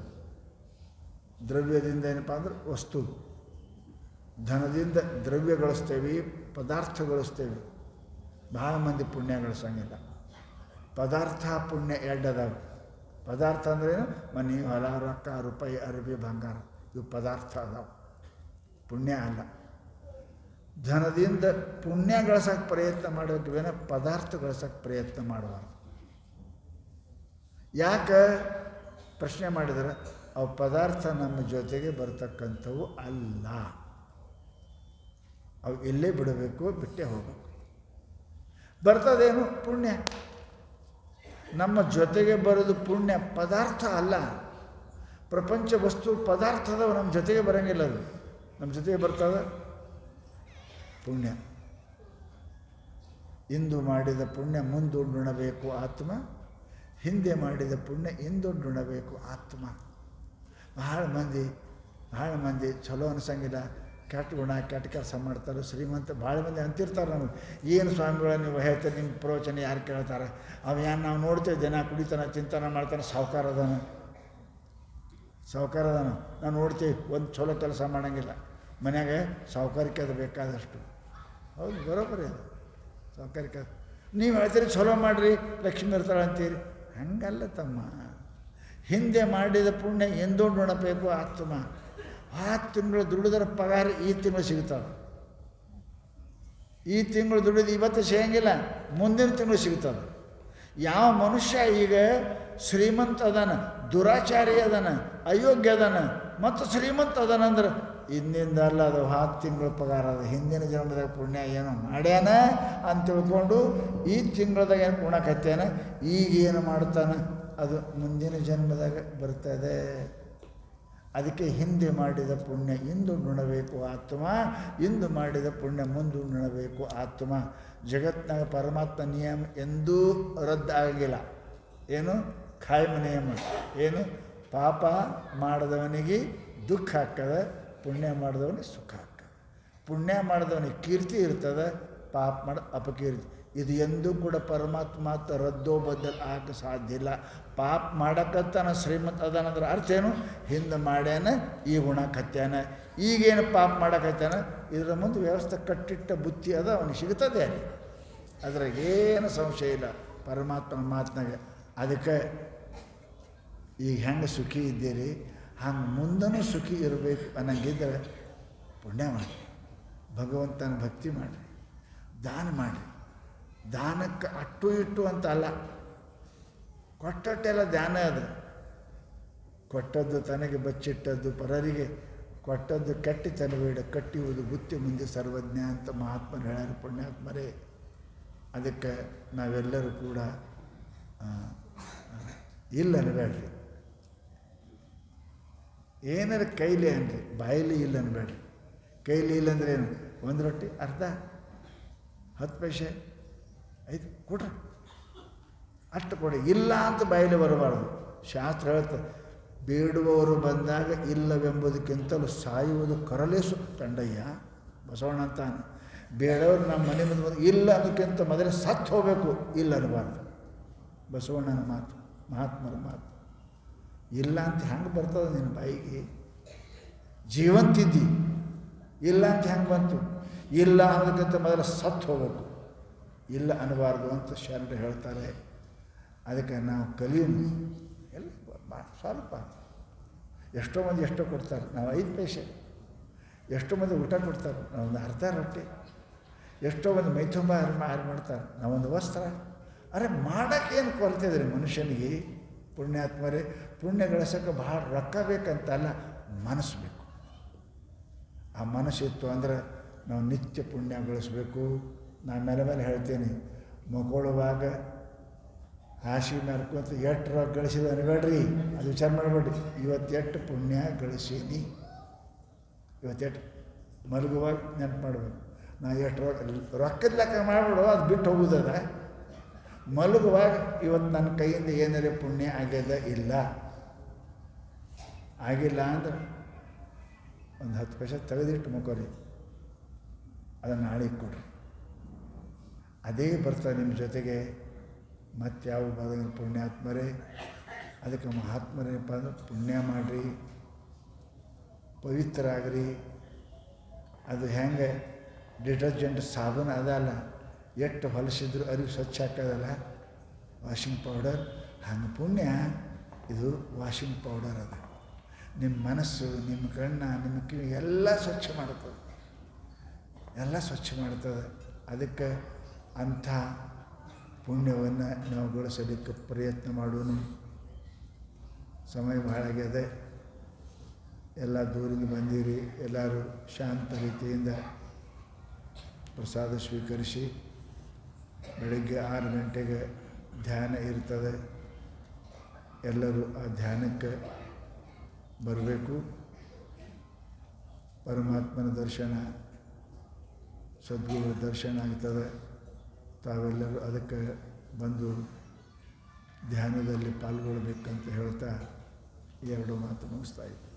ದ್ರವ್ಯದಿಂದ ಏನಪ್ಪ ಅಂದ್ರೆ ವಸ್ತು, ಧನದಿಂದ ದ್ರವ್ಯ ಗಳಿಸ್ತೇವೆ, ಪದಾರ್ಥ ಗಳಿಸ್ತೇವೆ. ಭಾಳ ಮಂದಿ ಪುಣ್ಯ ಗಳಿಸಂಗಿಲ್ಲ. ಪದಾರ್ಥ ಪುಣ್ಯ ಅದಾವೆ. ಪದಾರ್ಥ ಅಂದ್ರೇನು? ಮನೆ, ಹೊಲ, ರೊಕ್ಕ, ರೂಪಾಯಿ, ಅರಬಿ, ಬಂಗಾರ, ಇವು ಪದಾರ್ಥ ಅದಾವೆ, ಪುಣ್ಯ ಅಲ್ಲ. ಧನದಿಂದ ಪುಣ್ಯ ಗಳಿಸೋಕ್ಕೆ ಪ್ರಯತ್ನ ಮಾಡಬೇಕೇನ, ಪದಾರ್ಥ ಗಳಿಸೋಕ್ಕೆ ಪ್ರಯತ್ನ ಮಾಡಬಾರ್ದು. ಯಾಕೆ ಪ್ರಶ್ನೆ ಮಾಡಿದರೆ ಅವು ಪದಾರ್ಥ ನಮ್ಮ ಜೊತೆಗೆ ಬರ್ತಕ್ಕಂಥವು ಅಲ್ಲ. ಅವು ಎಲ್ಲೇ ಬಿಡಬೇಕು, ಬಿಟ್ಟೇ ಹೋಗಬೇಕು. ಬರ್ತದೇನು? ಪುಣ್ಯ. ನಮ್ಮ ಜೊತೆಗೆ ಬರೋದು ಪುಣ್ಯ, ಪದಾರ್ಥ ಅಲ್ಲ. ಪ್ರಪಂಚ ವಸ್ತು ಪದಾರ್ಥದವು ನಮ್ಮ ಜೊತೆಗೆ ಬರೋಂಗಿಲ್ಲ. ಅದು ನಮ್ಮ ಜೊತೆಗೆ ಬರ್ತದೆ ಪುಣ್ಯ. ಇಂದು ಮಾಡಿದ ಪುಣ್ಯ ಮುಂದುಂಡುಣಬೇಕು ಆತ್ಮ, ಹಿಂದೆ ಮಾಡಿದ ಪುಣ್ಯ ಹಿಂದುಂಡುಣಬೇಕು ಆತ್ಮ. ಭಾಳ ಮಂದಿ ಚಲೋ ಅನ್ಸಂಗಿಲ್ಲ, ಕೆಟ್ಟ ಗುಣ, ಕೆಟ್ಟ ಕೆಲಸ ಮಾಡ್ತಾರೆ. ಶ್ರೀಮಂತ ಭಾಳ ಮಂದಿ ಅಂತಿರ್ತಾರೆ ನಮಗೆ, ಏನು ಸ್ವಾಮಿಗಳ ನೀವು ಹೇಳ್ತಾರೆ, ನಿಮ್ಮ ಪ್ರವಚನ ಯಾರು ಕೇಳ್ತಾರೆ? ಅವು ನಾವು ನೋಡ್ತೇವೆ, ದಿನ ಕುಡಿತಾನೆ, ತಿಂತಾನೆ, ಮಾಡ್ತಾನೆ, ಸಾಹುಕಾರ ಅದಾನ. ನಾವು ನೋಡ್ತೀವಿ, ಒಂದು ಚಲೋ ಕೆಲಸ ಮಾಡೋಂಗಿಲ್ಲ. ಮನ್ಯಾಗ ಸಾಹುಕಾರಿಕೆ ಅದು ಬೇಕಾದಷ್ಟು. ಹೌದು, ಬರೋಬ್ಬರಿ ಅದು ಸಾಹುಕಾರಿಕೆ. ನೀವು ಹೇಳ್ತೀರಿ ಚಲೋ ಮಾಡಿರಿ, ಲಕ್ಷ್ಮಿ ಇರ್ತಾಳೆ ಅಂತೀರಿ. ಹಂಗಲ್ಲ ತಮ್ಮ. ಹಿಂದೆ ಮಾಡಿದ ಪುಣ್ಯ ಎಂದೋ ನೋಡಬೇಕು ಆತ್ಮ. 6 ತಿಂಗಳು ದುಡಿದ್ರೆ ಪಗಾರ ಈ ತಿಂಗಳು ಸಿಗ್ತಾವೆ. ಈ ತಿಂಗಳು ದುಡಿದು ಇವತ್ತು ಸಿಗಂಗಿಲ್ಲ, ಮುಂದಿನ ತಿಂಗಳು ಸಿಗ್ತದೆ. ಯಾವ ಮನುಷ್ಯ ಈಗ ಶ್ರೀಮಂತ ಅದಾನ, ದುರಾಚಾರಿ ಅದಾನ, ಅಯೋಗ್ಯ ಅದಾನ ಮತ್ತು ಶ್ರೀಮಂತ ಅದಾನಂದ್ರೆ ಇಂದಿಂದ ಅಲ್ಲ, ಅದು 10 ತಿಂಗಳು ಪಗಾರ ಅದು. ಹಿಂದಿನ ಜನ್ಮದಾಗ ಪುಣ್ಯ ಏನೋ ಮಾಡ್ಯಾನ ಅಂತ ತಿಳ್ಕೊಂಡು ಈ ತಿಂಗಳದಾಗ ಏನು ಉಣಕತ್ತೇನ, ಈಗೇನು ಮಾಡ್ತಾನೆ ಅದು ಮುಂದಿನ ಜನ್ಮದಾಗ ಬರ್ತದೆ. ಅದಕ್ಕೆ ಹಿಂದೆ ಮಾಡಿದ ಪುಣ್ಯ ಇಂದು ನುಣಬೇಕು ಆತ್ಮ, ಇಂದು ಮಾಡಿದ ಪುಣ್ಯ ಮುಂದೆ ನುಣಬೇಕು ಆತ್ಮ. ಜಗತ್ತಿನಾಗ ಪರಮಾತ್ಮ ನಿಯಮ ಎಂದೂ ರದ್ದಾಗಿಲ್ಲ. ಏನು? ಖಾಯಂ ನಿಯಮ. ಏನು? ಪಾಪ ಮಾಡಿದವನಿಗೆ ದುಃಖ ಆಗ್ತದೆ, ಪುಣ್ಯ ಮಾಡಿದವನಿಗೆ ಸುಖ ಆಗ್ತದೆ. ಪುಣ್ಯ ಮಾಡಿದವನಿಗೆ ಕೀರ್ತಿ ಇರ್ತದೆ, ಪಾಪ ಮಾಡಿ ಅಪಕೀರ್ತಿ. ಇದು ಎಂದೂ ಕೂಡ ಪರಮಾತ್ಮ ರದ್ದೋ ಬದ್ದಲ್ ಆಗಕ್ಕೆ ಸಾಧ್ಯ ಇಲ್ಲ. ಪಾಪ ಮಾಡಕತ್ತಾನ, ಶ್ರೀಮಂತ ಅದಾನಂದ್ರೆ ಅರ್ಥ ಏನು? ಹಿಂದೆ ಮಾಡ್ಯಾನ, ಈ ಗುಣ ಕತ್ಯಾನ. ಈಗೇನು ಪಾಪ ಮಾಡಕತ್ತಾನ, ಇದರ ಮುಂದೆ ವ್ಯವಸ್ಥೆ ಕಟ್ಟಿಟ್ಟ ಬುತ್ತಿ ಅದ, ಅವನಿಗೆ ಸಿಗ್ತದೆ ಅಲ್ಲಿ. ಅದ್ರಾಗೇನು ಸಂಶಯ ಇಲ್ಲ ಪರಮಾತ್ಮನ ಮಾತಿನಾಗ. ಅದಕ್ಕೆ ಈಗ ಹೆಂಗೆ ಸುಖಿ ಇದ್ದೀರಿ ಹಂಗೆ ಮುಂದೂ ಸುಖಿ ಇರಬೇಕು ಅನ್ನಂಗಿದ್ರೆ ಪುಣ್ಯ ಮಾಡಿ, ಭಗವಂತನ ಭಕ್ತಿ ಮಾಡಿರಿ, ದಾನ ಮಾಡಿರಿ. ದಾನಕ್ಕೆ ಅಟ್ಟು ಇಟ್ಟು ಅಂತ ಅಲ್ಲ, ಕೊಟ್ಟಟ್ಟೆಲ್ಲ ದಾನ ಅದು. ಕೊಟ್ಟದ್ದು ತನಗೆ ಬಚ್ಚಿಟ್ಟದ್ದು ಪರರಿಗೆ, ಕೊಟ್ಟದ್ದು ಕೆಟ್ಟಿ ತನಬೇಡ, ಕಟ್ಟಿಯುವುದು ಬುತ್ತಿ ಮುಂದೆ ಸರ್ವಜ್ಞ ಅಂತ ಮಹಾತ್ಮರು ಹೇಳ್ಯಾರ, ಪುಣ್ಯಾತ್ಮರೇ. ಅದಕ್ಕೆ ನಾವೆಲ್ಲರೂ ಕೂಡ ಇಲ್ಲ ಅನ್ಬೇಡ್ರಿ. ಏನಾರು ಕೈಲಿ ಅನ್ರಿ, ಬಾಯಲ್ಲಿ ಇಲ್ಲ ಅನ್ಬೇಡ್ರಿ. ಕೈಲಿ ಇಲ್ಲಂದ್ರೆ ಏನು? ಒಂದು ರೊಟ್ಟಿ ಅರ್ಧ 10 ಪೈಸೆ 5 ಕೊಡ್ರಿ, ಅಷ್ಟು ಕೊಡಿ. ಇಲ್ಲ ಅಂತ ಬಾಯಲ್ಲಿ ಬರಬಾರ್ದು. ಶಾಸ್ತ್ರ ಹೇಳ್ತದೆ, ಬೇಡುವವರು ಬಂದಾಗ ಇಲ್ಲವೆಂಬುದಕ್ಕಿಂತಲೂ ಸಾಯುವುದು ಕರಲೇಸು ತಂಡಯ್ಯ. ಬಸವಣ್ಣ ಅಂತಾನೆ, ಬೇಡವರು ನಮ್ಮ ಮನೆ ಮುಂದೆ ಬಂದು ಇಲ್ಲ ಅನ್ನೋಕ್ಕಿಂತ ಮೊದಲೇ ಸತ್ತು ಹೋಗಬೇಕು, ಇಲ್ಲ ಅನ್ನಬಾರ್ದು. ಬಸವಣ್ಣನ ಮಾತು, ಮಹಾತ್ಮರ ಮಾತು. ಇಲ್ಲ ಅಂತ ಹೆಂಗೆ ಬರ್ತದೆ ನಿನ್ನ ಬಾಯಿಗೆ? ಜೀವಂತಿದ್ದಿ, ಇಲ್ಲ ಅಂತ ಹೆಂಗೆ ಬಂತು? ಇಲ್ಲ ಅನ್ನೋದಕ್ಕಿಂತ ಮೊದಲು ಸತ್ತು ಹೋಗಬೇಕು, ಇಲ್ಲ ಅನ್ನಬಾರ್ದು ಅಂತ ಶರಣರು ಹೇಳ್ತಾರೆ. ಅದಕ್ಕೆ ನಾವು ಕಲಿಯೋಣ. ಎಲ್ಲ ಸ್ವಲ್ಪ. ಎಷ್ಟೋ ಮಂದಿ ಎಷ್ಟೋ ಕೊಡ್ತಾರೆ, ನಾವು 5 ಪೈಸೆ. ಎಷ್ಟೋ ಮಂದಿ ಊಟ ಕೊಡ್ತಾರೆ, ನಾವೊಂದು ಅರ್ಧ ರೊಟ್ಟಿ. ಎಷ್ಟೋ ಮಂದಿ ಮೈ ತುಂಬ ಆರು ಮಾಡ್ತಾರೆ, ನಾವೊಂದು ವಸ್ತ್ರ. ಅರೆ ಮಾಡೋಕ್ಕೇನು ಕೊರತೆ ಇದ್ರಿ ಮನುಷ್ಯನಿಗೆ? ಪುಣ್ಯಾತ್ಮರೇ, ಪುಣ್ಯ ಗಳಿಸೋಕ್ಕೆ ಭಾಳ ರೊಕ್ಕ ಬೇಕಂತಲ್ಲ, ಮನಸ್ಸು ಬೇಕು. ಆ ಮನಸ್ಸಿತ್ತು ಅಂದರೆ ನಾವು ನಿತ್ಯ ಪುಣ್ಯ ಗಳಿಸ್ಬೇಕು. ನಾನು ಮೇಲೆ ಮೇಲೆ ಹೇಳ್ತೀನಿ, ಮಕ್ಕಳುವಾಗ ಹಾಸಿಗೆ ಮೆರ್ಕೊಂತ ಎಷ್ಟು ರೊಕ್ಕ ಗಳಿಸಿದ ಅನ್ಬೇಡ್ರಿ, ಅದು ವಿಚಾರ ಮಾಡಬೇಡ್ರಿ. ಇವತ್ತೆಷ್ಟು ಪುಣ್ಯ ಗಳಿಸೀನಿ, ಇವತ್ತೆಷ್ಟು ಮಲಗುವಾಗ ನೆನಪು ಮಾಡಬೇಕು. ನಾ ಎಷ್ಟು ರೊಕ್ಕದ ಲೆಕ್ಕ ಮಾಡಿಬಿಡು, ಅದು ಬಿಟ್ಟು ಹೋಗೋದದ. ಮಲಗುವಾಗ ಇವತ್ತು ನನ್ನ ಕೈಯಿಂದ ಏನಾರೇ ಪುಣ್ಯ ಆಗ್ಯದ ಇಲ್ಲ, ಆಗಿಲ್ಲ ಅಂದ್ರೆ ಒಂದು 10 ಪೈಸೆ ತೆಗೆದಿಟ್ಟು ಮುಖರಿ, ಅದನ್ನು ನಾಳೆಗೆ ಕೊಡ್ರಿ. ಅದೇ ಬರ್ತಾರೆ ನಿಮ್ಮ ಜೊತೆಗೆ. ಮತ್ತು ಯಾವ ಬದಲು ಪುಣ್ಯಾತ್ಮರೇ. ಅದಕ್ಕೆ ಮಹಾತ್ಮರೇನಪ್ಪ ಅಂದ್ರೆ ಪುಣ್ಯ ಮಾಡಿರಿ, ಪವಿತ್ರ ಆಗ್ರಿ. ಅದು ಹೆಂಗೆ ಡಿಟರ್ಜೆಂಟ್ ಸಾಬೂನು ಅದಲ್ಲ, ಎಷ್ಟು ಹೊಲಸಿದ್ರು ಅರಿವು ಸ್ವಚ್ಛ ಹಾಕೋದಲ್ಲ ವಾಷಿಂಗ್ ಪೌಡರ್, ಹಂಗೆ ಪುಣ್ಯ ಇದು ವಾಷಿಂಗ್ ಪೌಡರ್ ಅದ. ನಿಮ್ಮ ಮನಸ್ಸು, ನಿಮ್ಮ ಕಣ್ಣು, ನಿಮ್ಮ ಕಿವಿ ಎಲ್ಲ ಸ್ವಚ್ಛ ಮಾಡ್ತದೆ, ಎಲ್ಲ ಸ್ವಚ್ಛ ಮಾಡ್ತದೆ. ಅದಕ್ಕೆ ಅಂಥ ಪುಣ್ಯವನ್ನು ನಾವು ಗಳಿಸಲಿಕ್ಕೆ ಪ್ರಯತ್ನ ಮಾಡೋಣ. ಸಮಯ ಭಾಳ ಆಗ್ಯದೆ, ಎಲ್ಲ ದೂರಿಂದ ಬಂದಿರಿ. ಎಲ್ಲರೂ ಶಾಂತ ರೀತಿಯಿಂದ ಪ್ರಸಾದ ಸ್ವೀಕರಿಸಿ. ಬೆಳಗ್ಗೆ 6 ಗಂಟೆಗೆ ಧ್ಯಾನ ಇರ್ತದೆ. ಎಲ್ಲರೂ ಆ ಧ್ಯಾನಕ್ಕೆ ಬರಬೇಕು. ಪರಮಾತ್ಮನ ದರ್ಶನ, ಸದ್ಗುರು ದರ್ಶನ ಆಗ್ತದೆ. ತಾವೆಲ್ಲರೂ ಅದಕ್ಕೆ ಬಂದು ಧ್ಯಾನದಲ್ಲಿ ಪಾಲ್ಗೊಳ್ಬೇಕಂತ ಹೇಳ್ತಾ 2 ಮಾತು ಮುಗಿಸ್ತಾ ಇದ್ದೆ.